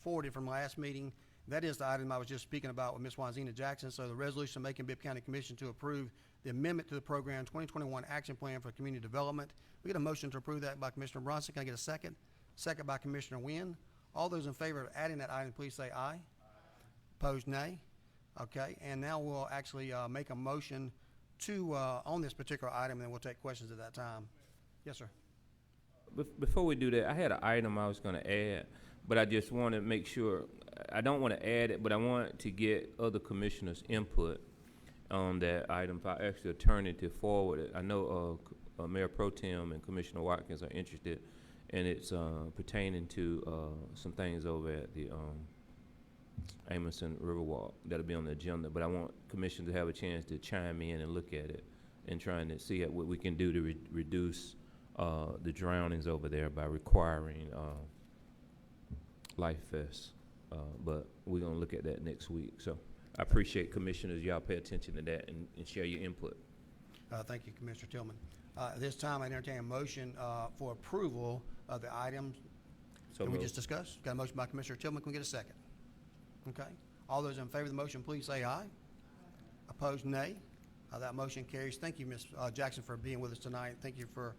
forwarded from last meeting. That is the item I was just speaking about with Ms. Wanzina Jackson. So the resolution of Macon-Bibb County Commission to approve the amendment to the program 2021 action plan for community development. We get a motion to approve that by Commissioner Bronson. Can I get a second? Second by Commissioner Wynn. All those in favor of adding that item, please say aye. Opposed, nay. Okay, and now we'll actually make a motion to on this particular item, and then we'll take questions at that time. Yes, sir.
Before we do that, I had an item I was going to add, but I just want to make sure, I don't want to add it, but I want to get other commissioners' input on that item. If I actually attorney to forward it. I know Mayor Pro Tem and Commissioner Watkins are interested, and it's pertaining to some things over at the Amundsen Riverwalk that'll be on the agenda, but I want commissioners to have a chance to chime in and look at it and trying to see what we can do to reduce the drownings over there by requiring life vests. But we're going to look at that next week. So I appreciate commissioners, y'all pay attention to that and share your input.
Thank you, Commissioner Tillman. At this time, I entertain a motion for approval of the items that we just discussed. Got a motion by Commissioner Tillman. Can we get a second? Okay. All those in favor of the motion, please say aye. Opposed, nay. That motion carries. Thank you, Ms. Jackson, for being with us tonight. Thank you for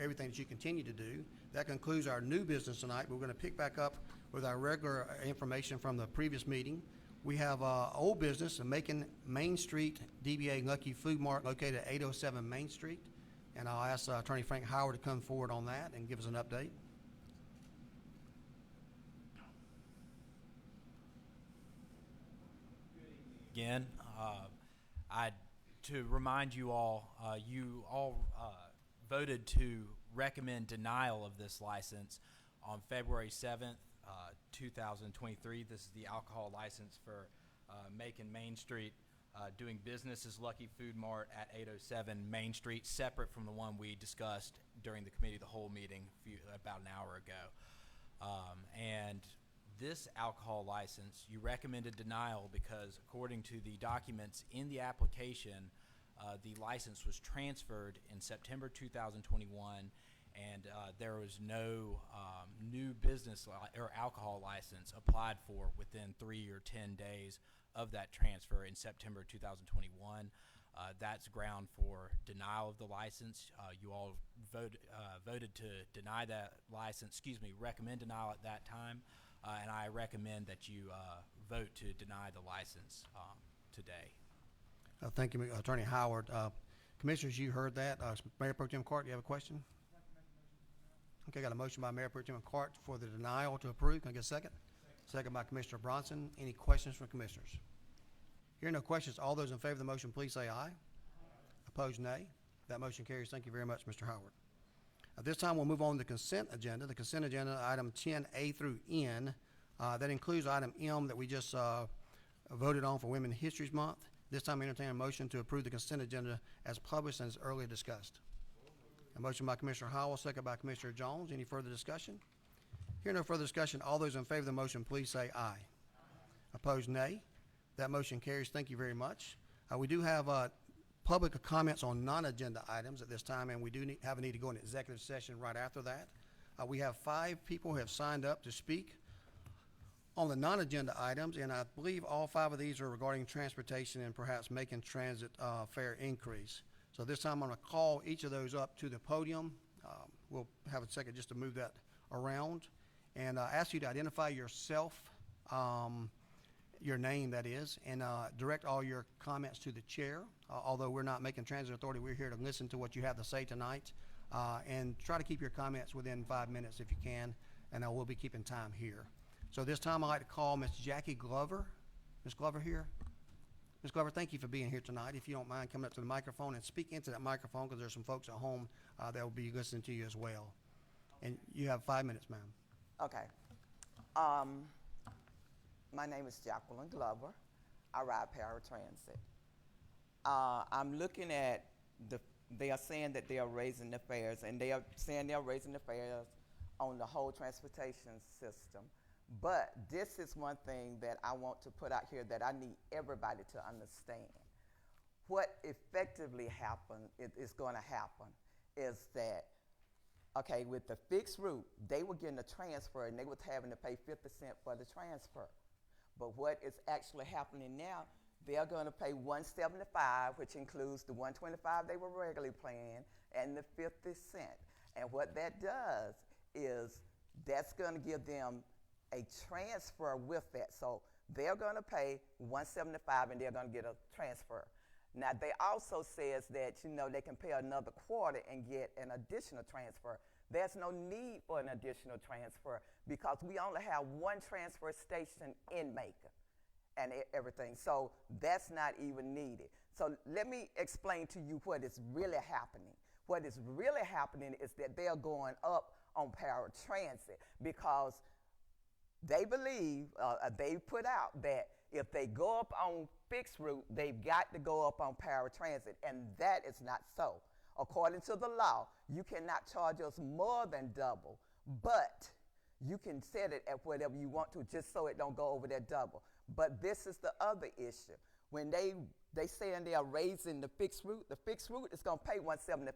everything that you continue to do. That concludes our new business tonight. We're going to pick back up with our regular information from the previous meeting. We have old business, a Macon Main Street DBA Lucky Food Mart located at 807 Main Street. And I'll ask Attorney Frank Howard to come forward on that and give us an update.
Again, to remind you all voted to recommend denial of this license on February 7th, 2023. This is the alcohol license for Macon Main Street, doing business as Lucky Food Mart at 807 Main Street, separate from the one we discussed during the committee of the whole meeting about an hour ago. And this alcohol license, you recommended denial because according to the documents in the application, the license was transferred in September 2021, and there was no new business or alcohol license applied for within 3 or 10 days of that transfer in September 2021. That's ground for denial of the license. You all voted to deny that license, recommend denial at that time. And I recommend that you vote to deny the license today.
Thank you, Attorney Howard. Commissioners, you heard that. Mayor Pro Tem Cart, you have a question? Okay, got a motion by Mayor Pro Tem Cart for the denial to approve. Can I get a second? Second by Commissioner Bronson. Any questions from commissioners? Hearing no questions, all those in favor of the motion, please say aye. Opposed, nay. That motion carries. Thank you very much, Mr. Howard. At this time, we'll move on to the consent agenda. The consent agenda, item 10A through N. That includes item M that we just voted on for Women's History Month. This time, I entertain a motion to approve the consent agenda as published and as earlier discussed. A motion by Commissioner Howell, second by Commissioner Jones. Any further discussion? Hearing no further discussion, all those in favor of the motion, please say aye. Opposed, nay. That motion carries. Thank you very much. We do have public comments on non-agenda items at this time, and we do have a need to go into executive session right after that. We have 5 people who have signed up to speak on the non-agenda items, and I believe all 5 of these are regarding transportation and perhaps making transit fare increase. So this time I'm going to call each of those up to the podium. We'll have a second just to move that around and ask you to identify yourself, your name that is, and direct all your comments to the chair. Although we're not Macon Transit Authority, we're here to listen to what you have to say tonight, and try to keep your comments within 5 minutes if you can, and we'll be keeping time here. So this time I'd like to call Ms. Jackie Glover. Ms. Glover here? Ms. Glover, thank you for being here tonight. If you don't mind coming up to the microphone and speak into that microphone, because there's some folks at home that will be listening to you as well. And you have 5 minutes, ma'am.
Okay. My name is Jacqueline Glover. I ride paratransit. I'm looking at they are saying that they are raising the fares, and they are saying they are raising the fares on the whole transportation system. But this is one thing that I want to put out here that I need everybody to understand. what effectively is going to happen is that, okay, with the fixed route, they were getting a transfer and they was having to pay 50 cents for the transfer. But what is actually happening now, they're going to pay $175, which includes the $125 they were regularly paying and the 50 cents. And what that does is that's going to give them a transfer with that. So they're going to pay $175 and they're going to get a transfer. Now, they also says that, you know, they can pay another quarter and get an additional transfer. There's no need for an additional transfer because we only have one transfer station in Macon and everything. So that's not even needed. So let me explain to you what is really happening. What is really happening is that they're going up on paratransit because they believe, they put out that if they go up on fixed route, they've got to go up on paratransit, and that is not so. According to the law, you cannot charge us more than double, but you can set it at whatever you want to just so it don't go over that double. But this is the other issue. When they saying they are raising the fixed route is going to pay $175.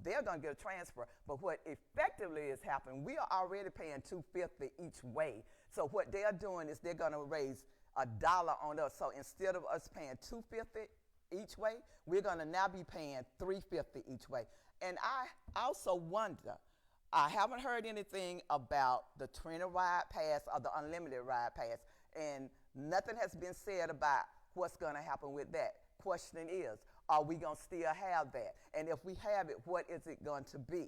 They're going to get a transfer. But what effectively is happening, we are already paying $250 each way. So what they are doing is they're going to raise $1 on us. So instead of us paying $250 each way, we're going to now be paying $350 each way. And I also wonder, I haven't heard anything about the 20 ride pass or the unlimited ride pass, and nothing has been said about what's going to happen with that. Question is, are we going to still have that? And if we have it, what is it going to be?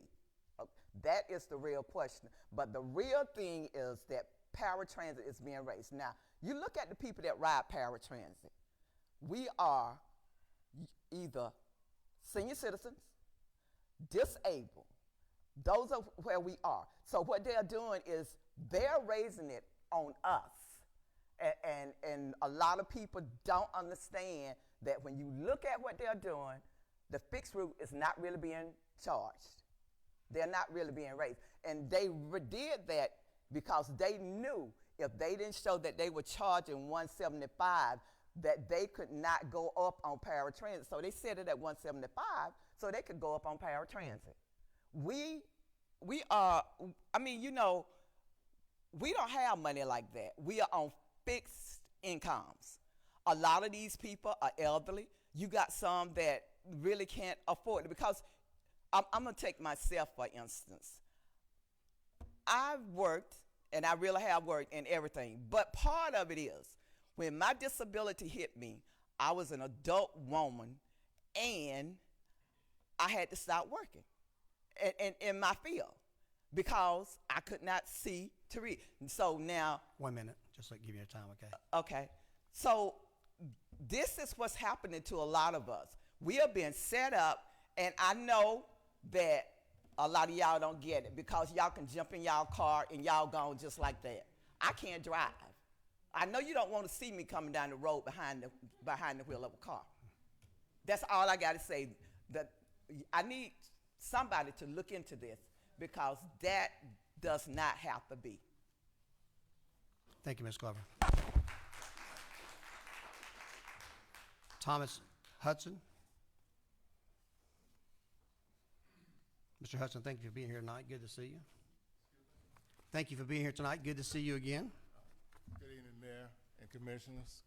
That is the real question. But the real thing is that paratransit is being raised. Now, you look at the people that ride paratransit. We are either senior citizens, disabled. Those are where we are. So what they're doing is they're raising it on us. And a lot of people don't understand that when you look at what they're doing, the fixed route is not really being charged. They're not really being raised. And they did that because they knew if they didn't show that they were charging $175, that they could not go up on paratransit. So they set it at $175 so they could go up on paratransit. We are, I mean, you know, we don't have money like that. We are on fixed incomes. A lot of these people are elderly. You got some that really can't afford it because I'm going to take myself, for instance. I've worked, and I really have worked in everything, but part of it is when my disability hit me, I was an adult woman, and I had to stop working in my field because I could not see to read. So now...
1 minute, just like give you time, okay?
Okay. So this is what's happening to a lot of us. We are being set up, and I know that a lot of y'all don't get it because y'all can jump in y'all car and y'all gone just like that. I can't drive. I know you don't want to see me coming down the road behind the wheel of a car. That's all I got to say. That I need somebody to look into this because that does not have to be.
Thank you, Ms. Glover. Thomas Hudson. Mr. Hudson, thank you for being here tonight. Good to see you. Thank you for being here tonight. Good to see you again.
Good evening, Mayor and Commissioners.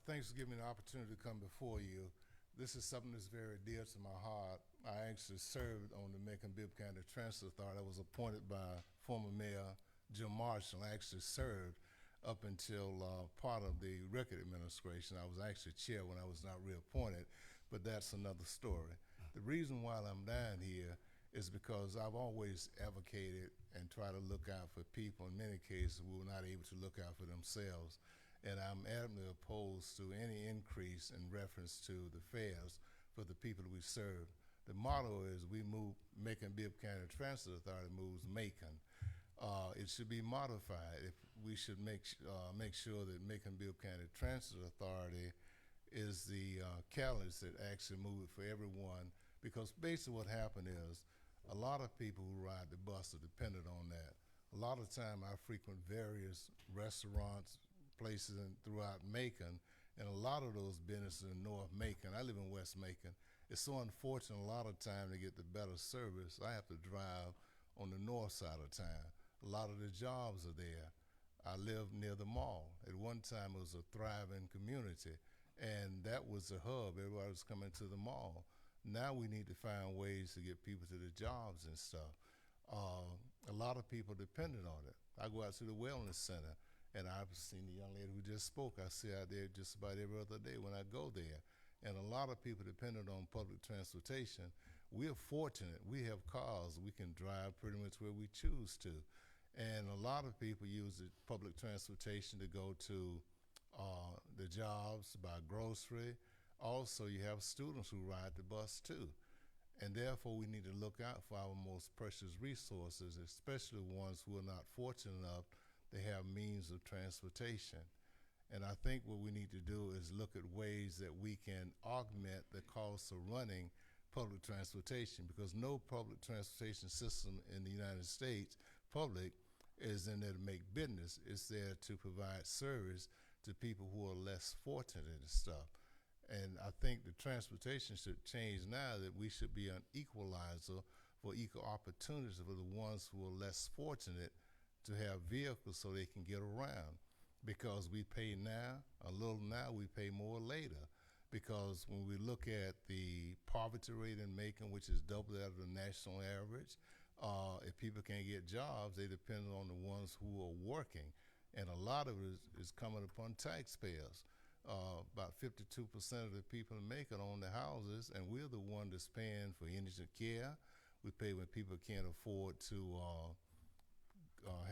Thanks for giving me the opportunity to come before you. This is something that's very dear to my heart. I actually served on the Macon-Bibb County Transit Authority. I was appointed by former Mayor Jim Marshall. I actually served up until part of the record administration. I was actually chair when I was not reappointed, but that's another story. The reason why I'm down here is because I've always advocated and try to look out for people. In many cases, we were not able to look out for themselves. And I'm adamantly opposed to any increase in reference to the fares for the people that we serve. The motto is we move, Macon-Bibb County Transit Authority moves Macon. It should be modified. If we should make sure that Macon-Bibb County Transit Authority is the catalyst that actually move it for everyone, because basically what happened is a lot of people who ride the bus are dependent on that. A lot of time I frequent various restaurants, places throughout Macon, and a lot of those businesses in North Macon. I live in West Macon. It's so unfortunate a lot of time to get the better service. I have to drive on the north side of town. A lot of the jobs are there. I live near the mall. At one time, it was a thriving community, and that was the hub. Everybody was coming to the mall. Now we need to find ways to get people to the jobs and stuff. A lot of people depended on it. I go out to the wellness center, and I've seen the young lady who just spoke. I see out there just about every other day when I go there. And a lot of people depended on public transportation. We are fortunate. We have cars. We can drive pretty much where we choose to. And a lot of people use the public transportation to go to the jobs, buy grocery. Also, you have students who ride the bus too. And therefore, we need to look out for our most precious resources, especially ones who are not fortunate enough to have means of transportation. And I think what we need to do is look at ways that we can augment the cost of running public transportation, because no public transportation system in the United States, public, is in there to make business. It's there to provide service to people who are less fortunate and stuff. And I think the transportation should change now, that we should be an equalizer for equal opportunities for the ones who are less fortunate to have vehicles so they can get around. Because we pay now, a little now, we pay more later. Because when we look at the poverty rate in Macon, which is double that of the national average, if people can't get jobs, they depend on the ones who are working. And a lot of it is coming upon taxpayers. About 52% of the people in Macon own the houses, and we're the one that's paying for indigent care. We pay when people can't afford to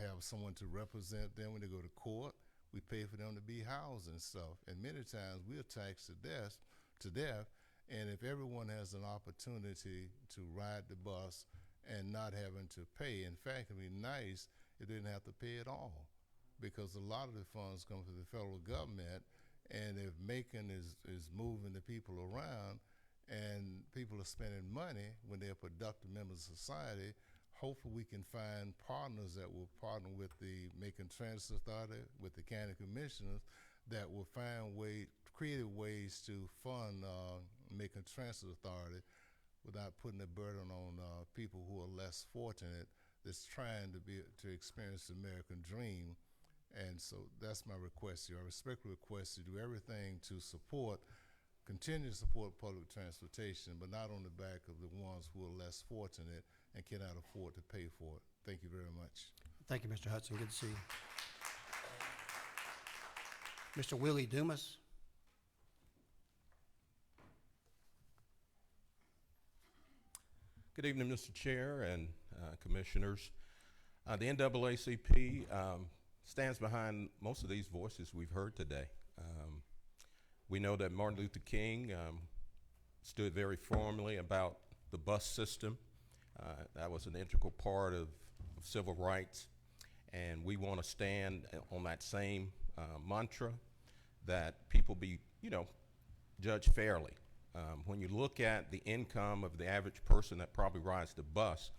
have someone to represent them when they go to court. We pay for them to be housed and stuff. And many times we're taxed to death. And if everyone has an opportunity to ride the bus and not having to pay, in fact, it'd be nice if they didn't have to pay at all, because a lot of the funds come from the federal government. And if Macon is moving the people around and people are spending money when they're productive members of society, hopefully we can find partners that will partner with the Macon Transit Authority, with the county commissioners, that will find creative ways to fund Macon Transit Authority without putting a burden on people who are less fortunate, that's trying to experience the American dream. And so that's my request here. I respectfully request you do everything to continue to support public transportation, but not on the back of the ones who are less fortunate and cannot afford to pay for it. Thank you very much.
Thank you, Mr. Hudson. Good to see you. Mr. Willie Dumas.
Good evening, Mr. Chair and commissioners. The NAACP stands behind most of these voices we've heard today. We know that Martin Luther King stood very firmly about the bus system. That was an integral part of civil rights, and we want to stand on that same mantra, that people be, judged fairly. When you look at the income of the average person that probably rides the bus,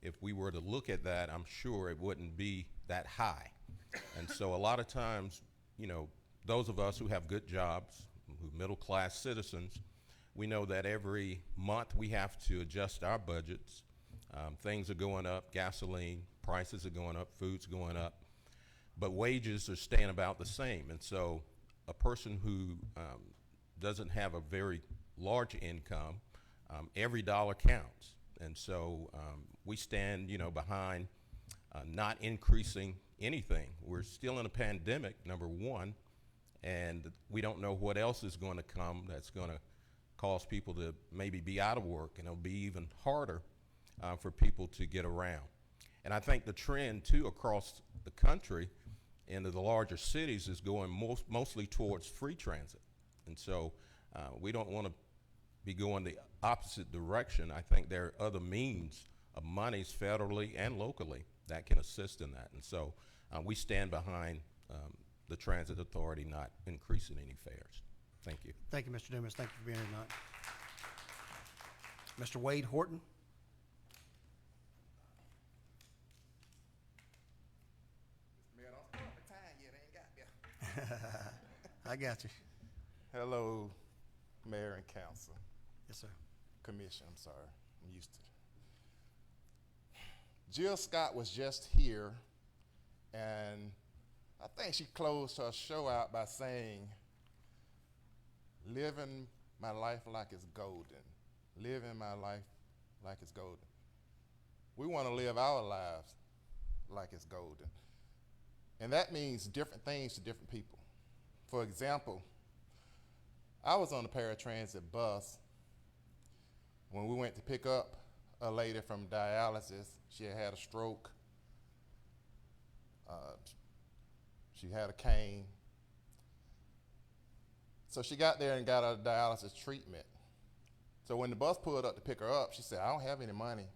if we were to look at that, I'm sure it wouldn't be that high. And so a lot of times, those of us who have good jobs, who are middle-class citizens, we know that every month we have to adjust our budgets. Things are going up, gasoline, prices are going up, food's going up, but wages are staying about the same. And so a person who doesn't have a very large income, every dollar counts. And so we stand, behind not increasing anything. We're still in a pandemic, number one, and we don't know what else is going to come that's going to cause people to maybe be out of work, and it'll be even harder for people to get around. And I think the trend, too, across the country into the larger cities is going mostly towards free transit. And so we don't want to be going the opposite direction. I think there are other means of monies federally and locally that can assist in that. And so we stand behind the Transit Authority not increasing any fares. Thank you.
Thank you, Mr. Dumas. Thank you for being here tonight. Mr. Wade Horton.
Mayor, don't start the time yet. I ain't got there.
I got you.
Hello, Mayor and Council.
Yes, sir.
Commission, I'm sorry, I'm used to it. Jill Scott was just here, and I think she closed her show out by saying, living my life like it's golden. Living my life like it's golden. We want to live our lives like it's golden. And that means different things to different people. For example, I was on a paratransit bus when we went to pick up a lady from dialysis. She had a stroke. She had a cane. So she got there and got a dialysis treatment. So when the bus pulled up to pick her up, she said, I don't have any money.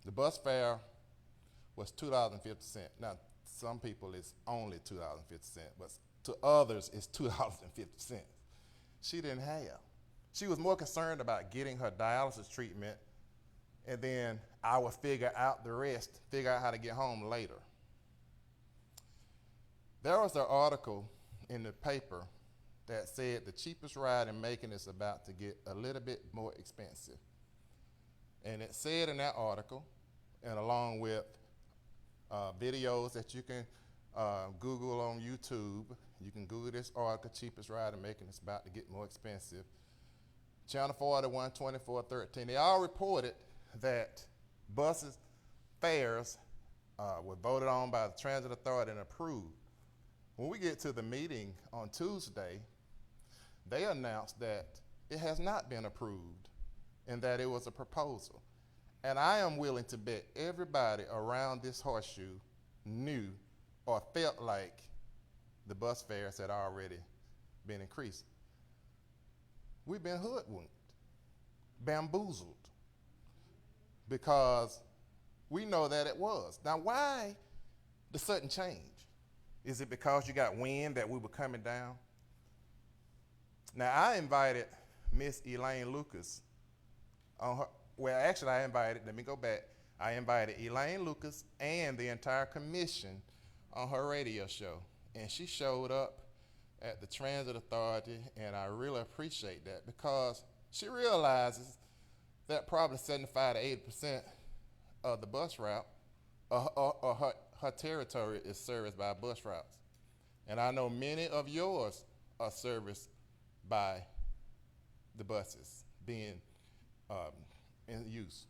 The bus fare was $2.50. Now, some people it's only $2.50, but to others it's $2.50. She didn't have. She was more concerned about getting her dialysis treatment, and then I would figure out the rest, figure out how to get home later. There was an article in the paper that said the cheapest ride in Macon is about to get a little bit more expensive. And it said in that article, and along with videos that you can Google on YouTube, you can Google this article, cheapest ride in Macon is about to get more expensive. Channel 41, 24, 13, they all reported that buses fares were voted on by the Transit Authority and approved. When we get to the meeting on Tuesday, they announced that it has not been approved and that it was a proposal. And I am willing to bet everybody around this horseshoe knew or felt like the bus fares had already been increased. We've been hoodwinked, bamboozled, because we know that it was. Now, why the sudden change? Is it because you got wind that we were coming down? Now, I invited Miss Elaine Lucas on her, well, actually I invited Elaine Lucas and the entire commission on her radio show. And she showed up at the Transit Authority, and I really appreciate that because she realizes that probably 75 to 80% of the bus route or her territory is serviced by bus routes. And I know many of yours are serviced by the buses being in use.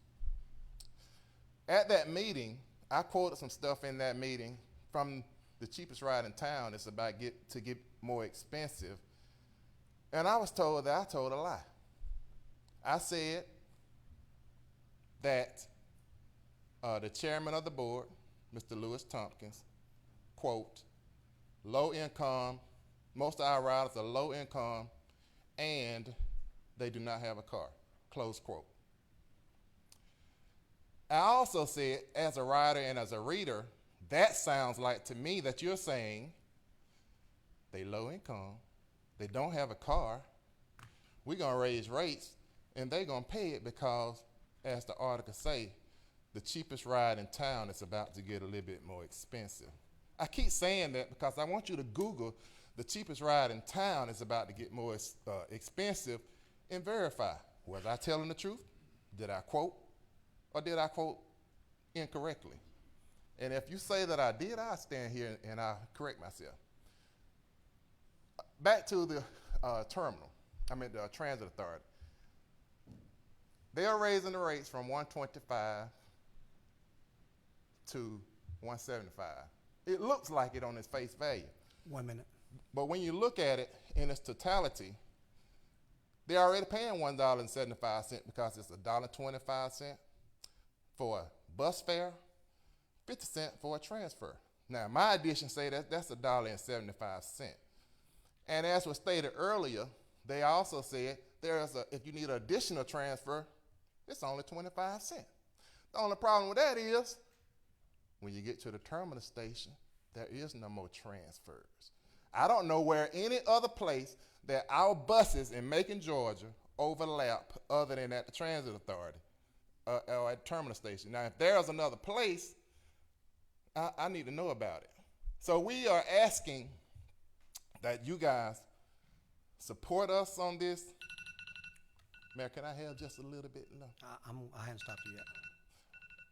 At that meeting, I quoted some stuff in that meeting from the cheapest ride in town. It's about to get more expensive. And I was told that I told a lie. I said that the chairman of the board, Mr. Lewis Tompkins, quote, low income, most of our riders are low income and they do not have a car, close quote. I also said, as a rider and as a reader, that sounds like to me that you're saying they low income, they don't have a car, we're gonna raise rates and they're gonna pay it because, as the article say, the cheapest ride in town is about to get a little bit more expensive. I keep saying that because I want you to Google the cheapest ride in town is about to get more expensive and verify. Was I telling the truth? Did I quote? Or did I quote incorrectly? And if you say that I did, I'll stand here and I'll correct myself. Back to the the Transit Authority. They are raising the rates from 125 to 175. It looks like it on its face value.
1 minute.
But when you look at it in its totality, they're already paying $1.75 because it's $1.25 for a bus fare, 50 cents for a transfer. Now, my addition say that that's $1.75. And as was stated earlier, they also said if you need an additional transfer, it's only 25 cents. The only problem with that is when you get to the terminal station, there is no more transfers. I don't know where any other place that our buses in Macon, Georgia overlap other than at the Transit Authority or at the terminal station. Now, if there's another place, I need to know about it. So we are asking that you guys
support us on this. Mayor, can I have just a little bit? No.
I haven't stopped you yet.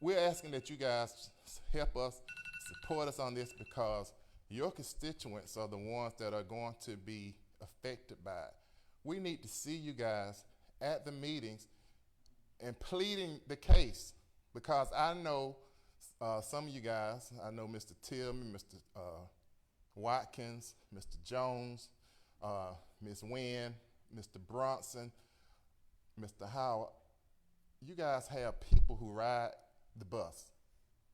We're asking that you guys help us, support us on this, because your constituents are the ones that are going to be affected by it. We need to see you guys at the meetings and pleading the case, because I know some of you guys, I know Mr. Tillman, Mr. Watkins, Mr. Jones, Ms. Wynn, Mr. Bronson, Mr. Howard, you guys have people who ride the bus.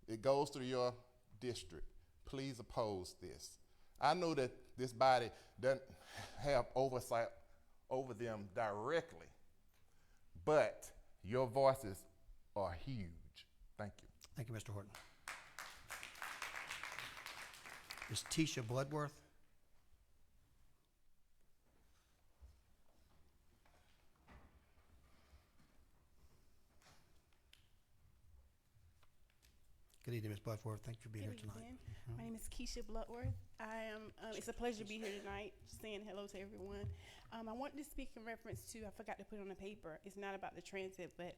It goes through your district. Please oppose this. I know that this body doesn't have oversight over them directly, but your voices are huge. Thank you.
Thank you, Mr. Horton. Ms. Tisha Bloodworth. Good evening, Ms. Bloodworth. Thank you for being here tonight.
My name is Keisha Bloodworth. I am. It's a pleasure to be here tonight. Saying hello to everyone. I wanted to speak in reference to. I forgot to put it on the paper. It's not about the transit, but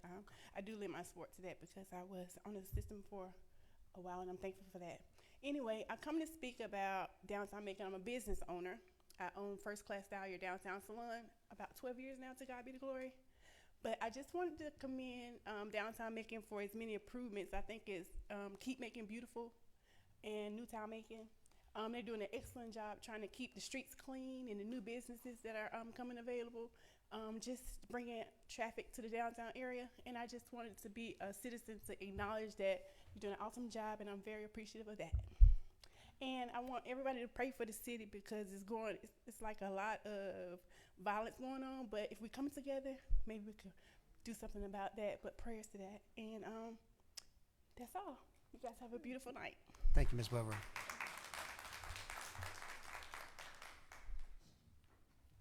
I do lend my support to that because I was on the system for a while, and I'm thankful for that. Anyway, I come to speak about downtown Macon. I'm a business owner. I own First Class Dahlia Downtown Salon about 12 years now. To God be the glory. But I just wanted to commend downtown Macon for as many improvements. I think it's Keep Macon Beautiful and Newtown Macon. They're doing an excellent job trying to keep the streets clean and the new businesses that are coming available, just bringing traffic to the downtown area. And I just wanted to be a citizen to acknowledge that you're doing an awesome job, and I'm very appreciative of that. And I want everybody to pray for the city because it's like a lot of violence going on. But if we come together, maybe we could do something about that. But prayers to that. And that's all. You guys have a beautiful night.
Thank you, Ms. Bloodworth.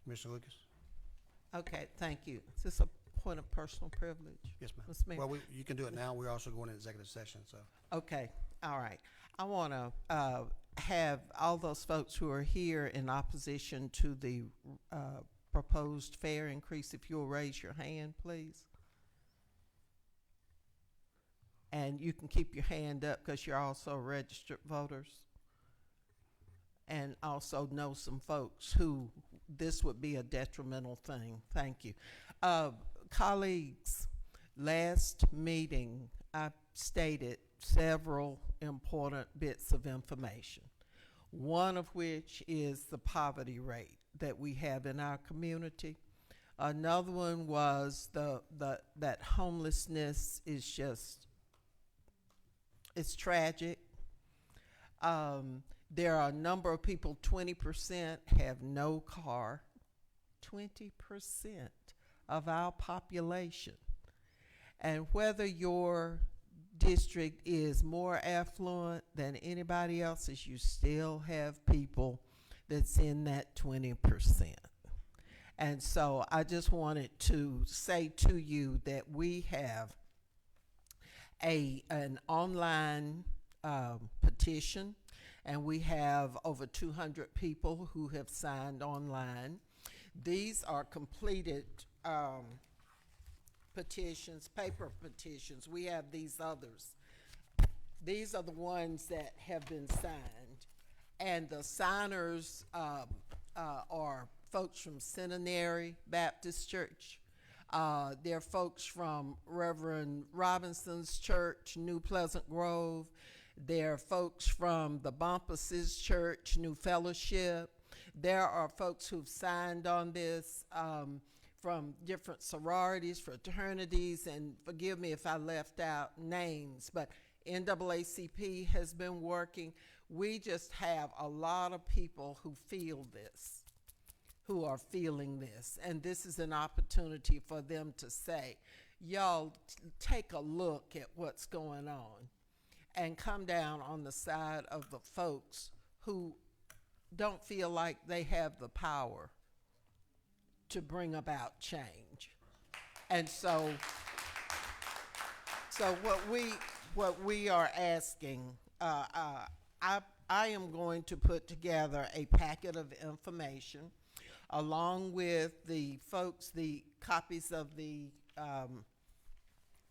Commissioner Lucas.
Okay, thank you. Is this a point of personal privilege?
Yes, ma'am.
Ms. Mayor?
Well, you can do it now. We're also going to executive session, so.
Okay, all right. I want to have all those folks who are here in opposition to the proposed fare increase, if you'll raise your hand, please. And you can keep your hand up because you're also registered voters. And also know some folks who this would be a detrimental thing. Thank you. Colleagues, last meeting I stated several important bits of information, one of which is the poverty rate that we have in our community. Another one was that homelessness is just, it's tragic. There are a number of people, 20% have no car, 20% of our population. And whether your district is more affluent than anybody else's, you still have people that's in that 20%. And so I just wanted to say to you that we have an online petition, and we have over 200 people who have signed online. These are completed petitions, paper petitions. We have these others. These are the ones that have been signed. And the signers are folks from Centenary Baptist Church. They're folks from Reverend Robinson's Church, New Pleasant Grove. There are folks from the Bumpus's Church, New Fellowship. There are folks who've signed on this from different sororities, fraternities, and forgive me if I left out names, but NAACP has been working. We just have a lot of people who feel this, who are feeling this, and this is an opportunity for them to say, y'all take a look at what's going on and come down on the side of the folks who don't feel like they have the power to bring about change. And so what we are asking, I am going to put together a packet of information. along with the folks, the copies of the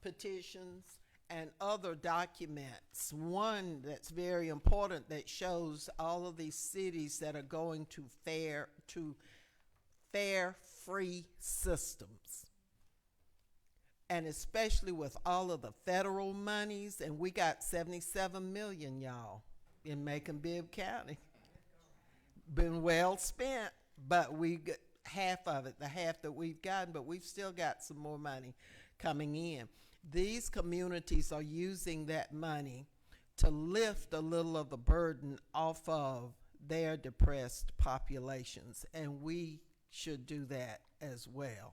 petitions and other documents. One that's very important that shows all of these cities that are going to fare-free systems. And especially with all of the federal monies, and we got 77 million, y'all, in Macon-Bibb County. Been well spent, but we got half of it, the half that we've gotten, but we've still got some more money coming in. These communities are using that money to lift a little of the burden off of their depressed populations, and we should do that as well.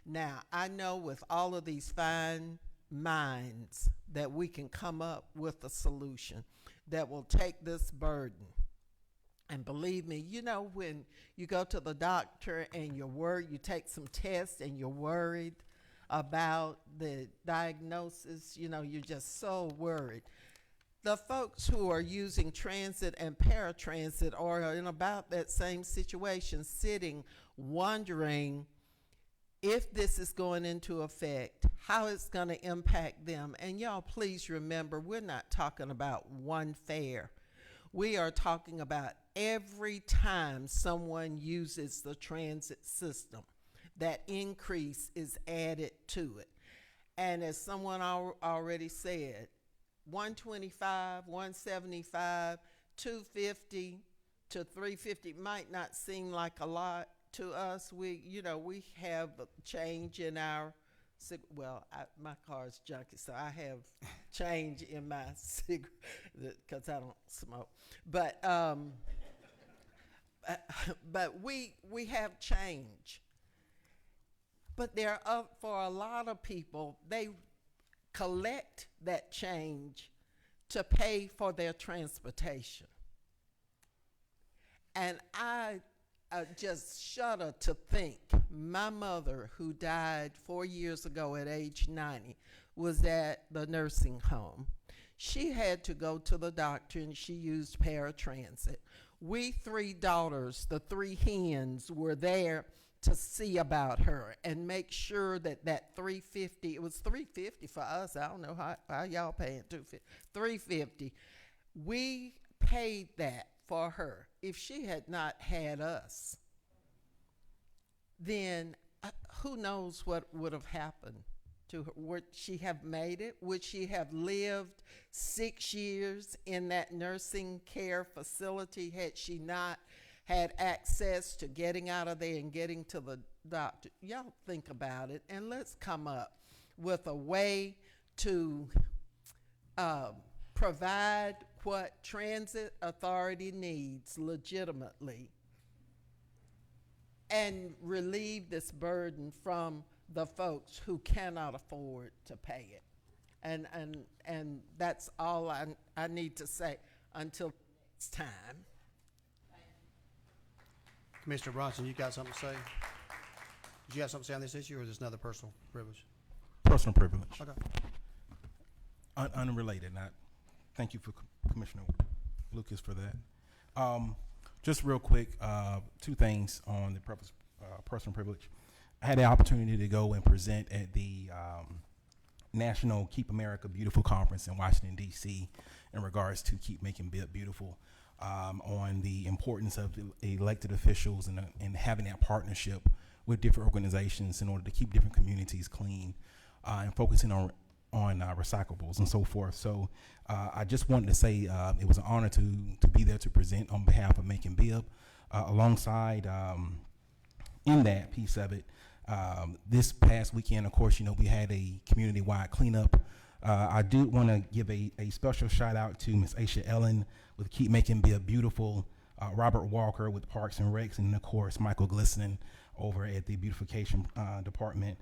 Now, I know with all of these fine minds that we can come up with a solution that will take this burden. And believe me, you know, when you go to the doctor and you're worried, you take some tests and you're worried about the diagnosis, you know, you're just so worried. The folks who are using transit and paratransit are in about that same situation, sitting, wondering if this is going into effect, how it's going to impact them. And y'all, please remember, we're not talking about one fare. We are talking about every time someone uses the transit system, that increase is added to it. And as someone already said, 125, 175, 250 to 350 might not seem like a lot to us. We have a change in our, well, my car is junky, so I have change in my cigarette because I don't smoke. But we have change. But there are, for a lot of people, they collect that change to pay for their transportation. And I just shudder to think my mother, who died 4 years ago at age 90, was at the nursing home. She had to go to the doctor and she used paratransit. We three daughters, the three hens, were there to see about her and make sure that that $350, it was $350 for us. I don't know how y'all paying $250. $350. We paid that for her. If she had not had us, then who knows what would have happened to her? Would she have made it? Would she have lived 6 years in that nursing care facility had she not had access to getting out of there and getting to the doctor? Y'all think about it, and let's come up with a way to provide what transit authority needs legitimately and relieve this burden from the folks who cannot afford to pay it. And that's all I need to say until next time.
Commissioner Bronson, you got something to say? Did you have something to say on this issue, or is this another personal privilege?
Personal privilege.
Okay.
Unrelated. Thank you for Commissioner Lucas for that. Just real quick, two things on the personal privilege. I had the opportunity to go and present at the National Keep America Beautiful Conference in Washington, D.C. in regards to Keep Macon-Bibb Beautiful, on the importance of the elected officials and having that partnership with different organizations in order to keep different communities clean, and focusing on recyclables and so forth. So I just wanted to say it was an honor to be there to present on behalf of Macon-Bibb. Alongside in that piece of it, this past weekend, of course, we had a community-wide cleanup. I do want to give a special shout out to Ms. Aisha Ellen with Keep Macon-Bibb Beautiful, Robert Walker with Parks and Recs, and of course Michael Glistening over at the beautification department.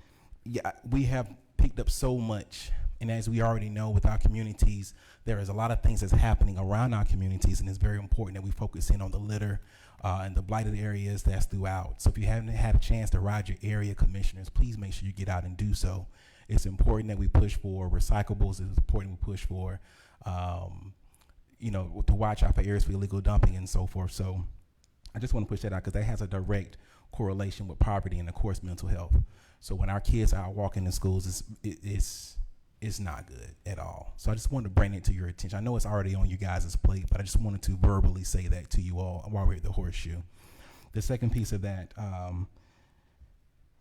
Yeah, we have picked up so much, and as we already know with our communities, there is a lot of things that's happening around our communities, and it's very important that we focus in on the litter and the blighted areas that's throughout. So if you haven't had a chance to ride your area commissioners, please make sure you get out and do so. It's important that we push for recyclables. It's important we push for, to watch out for areas for illegal dumping and so forth. So I just want to push that out because that has a direct correlation with poverty and, of course, mental health. So when our kids are out walking in schools, it's not good at all. So I just wanted to bring it to your attention. I know it's already on you guys' plate, but I just wanted to verbally say that to you all while we're at the horseshoe. The second piece of that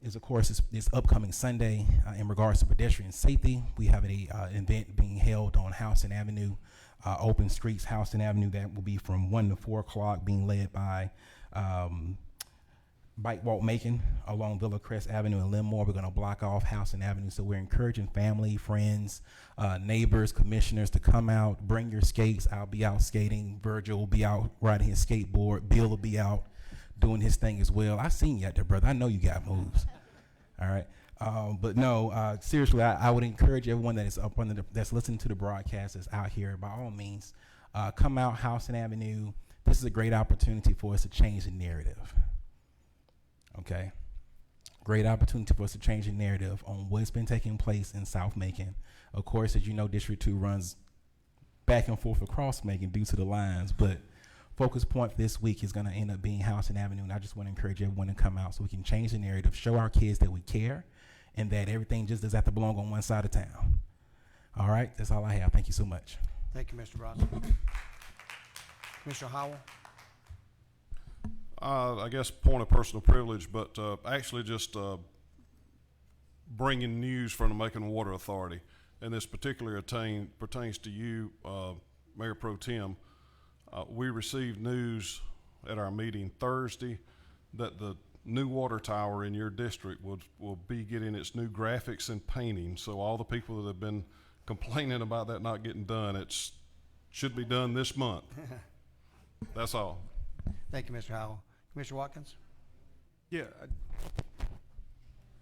is, of course, this upcoming Sunday in regards to pedestrian safety. We have an event being held on Houston Avenue, Open Streets, Houston Avenue. That will be from 1 to 4 o'clock, being led by Bike Walk Macon along Villacrest Avenue and Livermore. We're going to block off Houston Avenue. So we're encouraging family, friends, neighbors, commissioners to come out, bring your skates. I'll be out skating. Virgil will be out riding his skateboard. Bill will be out doing his thing as well. I seen you out there, brother. I know you got moves. All right. But no, seriously, I would encourage everyone that is up on that's listening to the broadcast that's out here, by all means, come out Houston Avenue. This is a great opportunity for us to change the narrative. Okay. Great opportunity for us to change the narrative on what's been taking place in South Macon. Of course, as you know, District 2 runs back and forth across Macon due to the lines, but focus point this week is going to end up being Houston Avenue, and I just want to encourage everyone to come out so we can change the narrative, show our kids that we care, and that everything just does have to belong on one side of town. All right, that's all I have. Thank you so much.
Thank you, Mr. Bronson. Commissioner Howell.
I guess point of personal privilege, but actually just bringing news from the Macon Water Authority, and this particularly pertains to you, Mayor Pro Tem. We received news at our meeting Thursday that the new water tower in your district will be getting its new graphics and painting. So all the people that have been complaining about that not getting done, it should be done this month. That's all.
Thank you, Mr. Howell. Commissioner Watkins?
Yeah,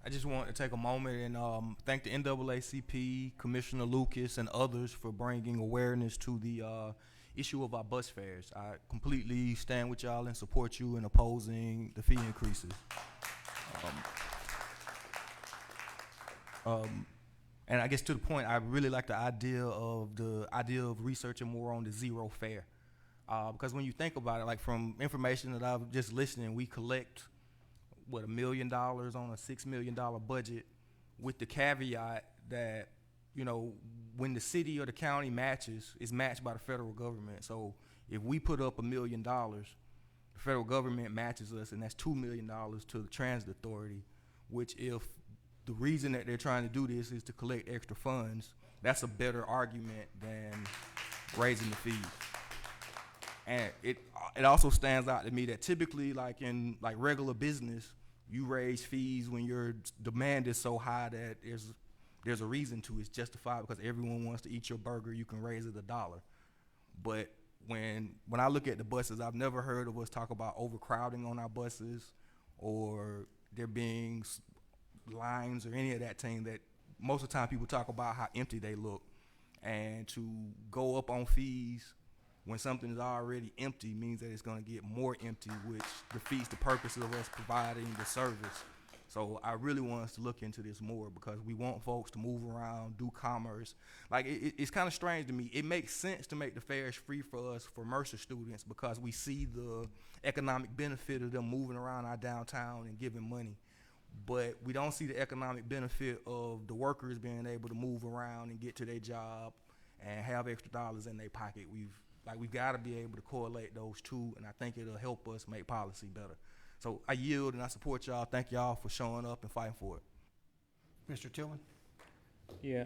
I just want to take a moment and thank the NAACP, Commissioner Lucas, and others for bringing awareness to the issue of our bus fares. I completely stand with y'all and support you in opposing the fee increases. And I guess to the point, I really like the idea of researching more on the zero fare. Because when you think about it, like from information that I've just listening, we collect, $1 million on a $6 million budget, with the caveat that, you know, when the city or the county matches, it's matched by the federal government. So if we put up $1 million, the federal government matches us, and that's $2 million to the transit authority, which, if the reason that they're trying to do this is to collect extra funds, that's a better argument than raising the fees. And it also stands out to me that typically, like in regular business, you raise fees when your demand is so high that there's a reason to. It's justified because everyone wants to eat your burger. You can raise it $1. But when I look at the buses, I've never heard of us talk about overcrowding on our buses or there being lines or any of that thing. That most of the time people talk about how empty they look, and to go up on fees when something is already empty means that it's going to get more empty, which defeats the purpose of us providing the service. So I really want us to look into this more, because we want folks to move around, do commerce. Like, it's kind of strange to me. It makes sense to make the fares free for us, for Mercer students, because we see the economic benefit of them moving around our downtown and giving money. But we don't see the economic benefit of the workers being able to move around and get to their job and have extra dollars in their pocket. We've got to be able to correlate those two, and I think it'll help us make policy better. So I yield, and I support y'all. Thank y'all for showing up and fighting for it.
Mr. Tillman?
Yeah,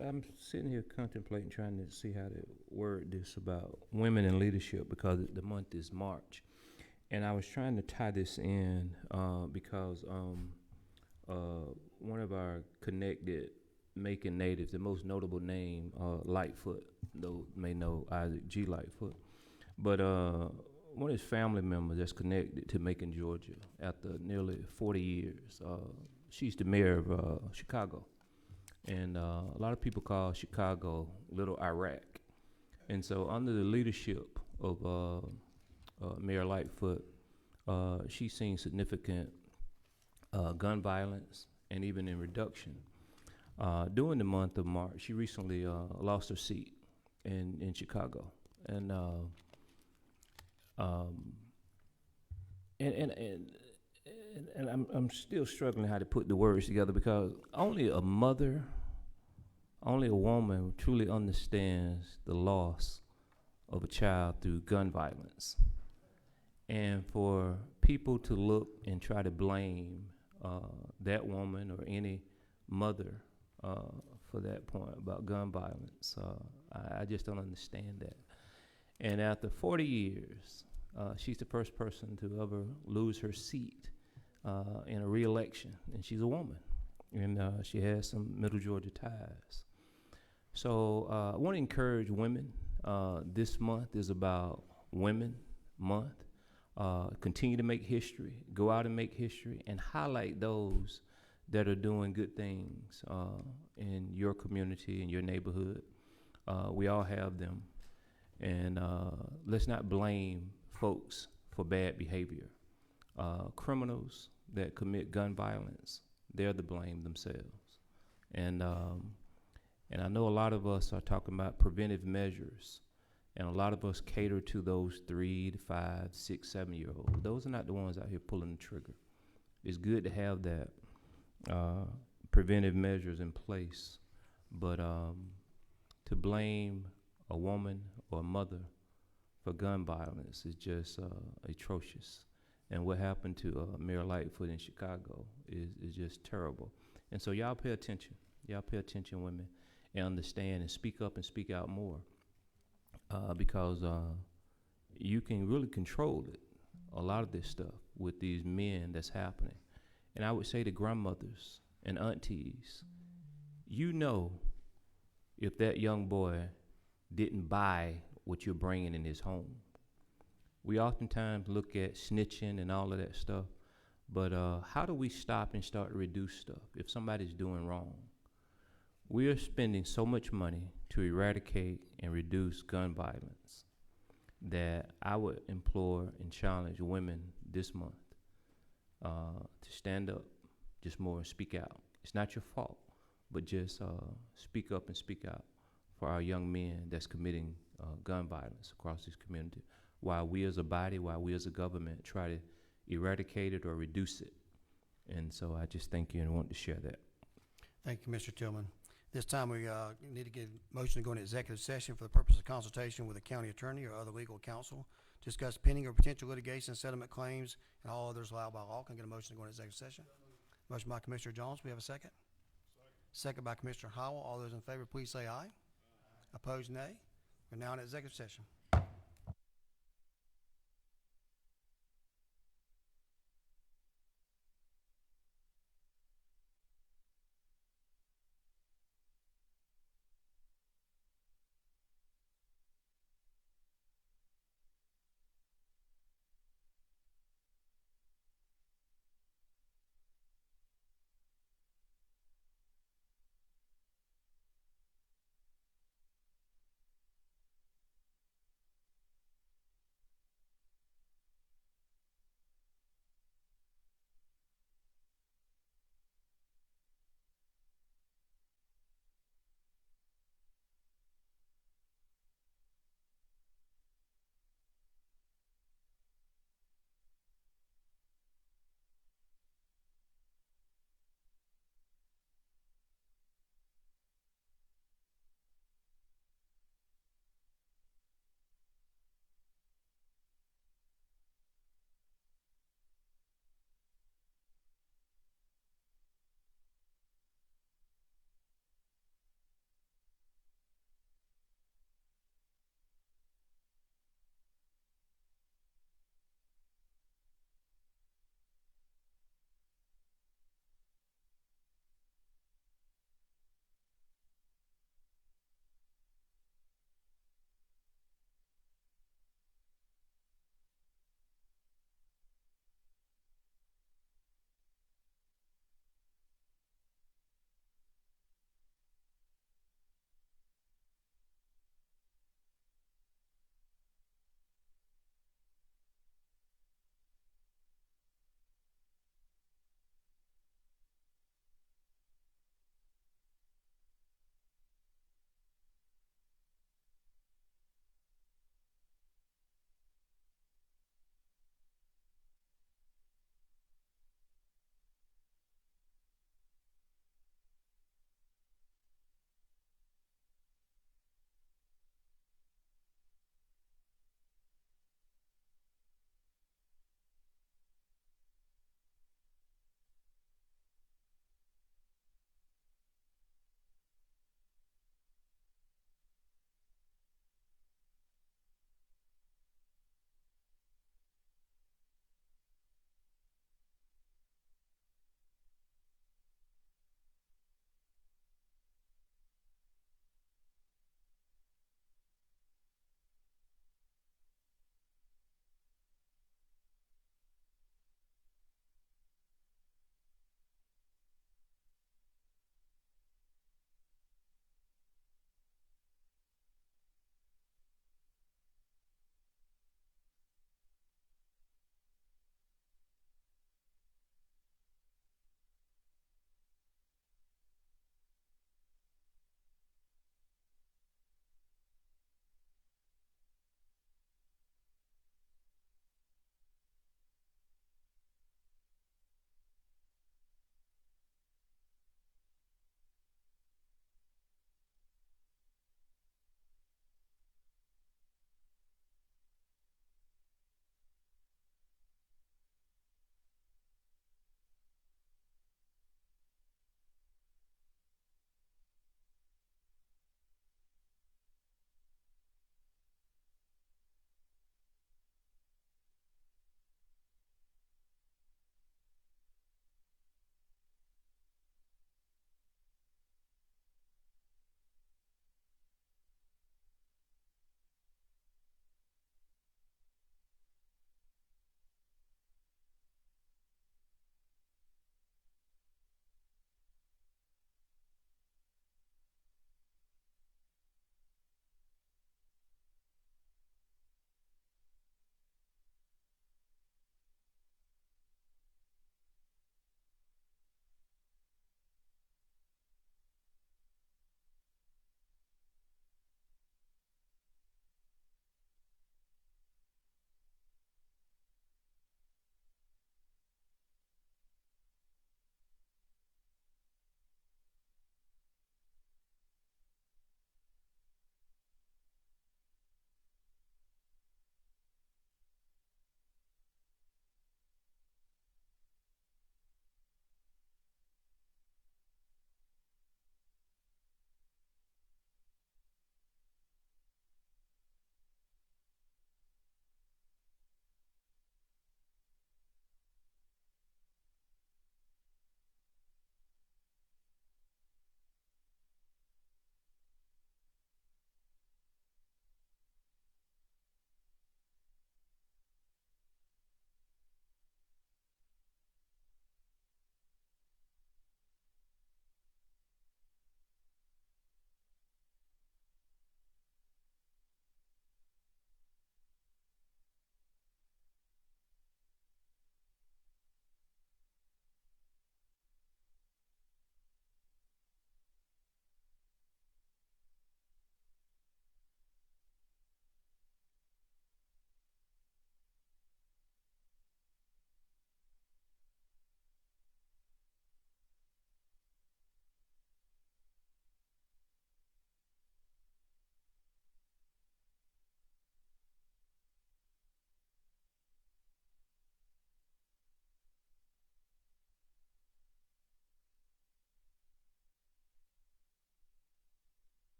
I'm sitting here contemplating, trying to see how to word this about women in leadership, because the month is March. And I was trying to tie this in because one of our connected Macon natives, the most notable name, Lightfoot, those may know Isaac G. Lightfoot, but one of his family members that's connected to Macon, Georgia, after nearly 40 years. She's the mayor of Chicago, and a lot of people call Chicago Little Iraq. And so under the leadership of Mayor Lightfoot, she's seen significant gun violence and even in reduction. During the month of March, she recently lost her seat in Chicago, and and I'm still struggling how to put the words together because only a mother, only a woman truly understands the loss of a child through gun violence. And for people to look and try to blame that woman or any mother for that point about gun violence, I just don't understand that. And after 40 years, she's the first person to ever lose her seat in a re-election, and she's a woman, and she has some Middle Georgia ties. So I want to encourage women. This month is about Women Month. Continue to make history, go out and make history, and highlight those that are doing good things in your community, in your neighborhood. We all have them. And let's not blame folks for bad behavior. Criminals that commit gun violence, they're to blame themselves. And I know a lot of us are talking about preventive measures, and a lot of us cater to those 3 to 5, 6, 7-year-olds. Those are not the ones out here pulling the trigger. It's good to have that preventive measures in place, but to blame a woman or a mother for gun violence is just atrocious. And what happened to Mayor Lightfoot in Chicago is just terrible. And so y'all pay attention. Y'all pay attention, women, and understand and speak up and speak out more because you can really control it, a lot of this stuff with these men that's happening. And I would say to grandmothers and aunties, you know if that young boy didn't buy what you're bringing in his home. We oftentimes look at snitching and all of that stuff, but how do we stop and start to reduce stuff if somebody's doing wrong? We are spending so much money to eradicate and reduce gun violence that I would implore and challenge women this month to stand up just more and speak out. It's not your fault, but just speak up and speak out for our young men that's committing gun violence across this community, while we as a body, while we as a government try to eradicate it or reduce it. And so I just thank you and want to share that.
Thank you, Mr. Tillman. This time we need to get a motion to go into executive session for the purpose of consultation with the county attorney or other legal counsel, discuss pending or potential litigation, settlement claims, and all others allowed by law. Can I get a motion to go into executive session? Motion by Commissioner Jones. We have a second? Second by Commissioner Howell. All those in favor, please say aye. Opposed, nay. We're now in executive session.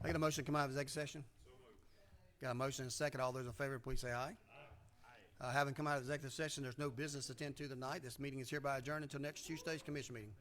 I get a motion to come out of executive session? Got a motion and a second. All those in favor, please say aye. Having come out of executive session, there's no business to attend to tonight. This meeting is hereby adjourned until next Tuesday's commission meeting.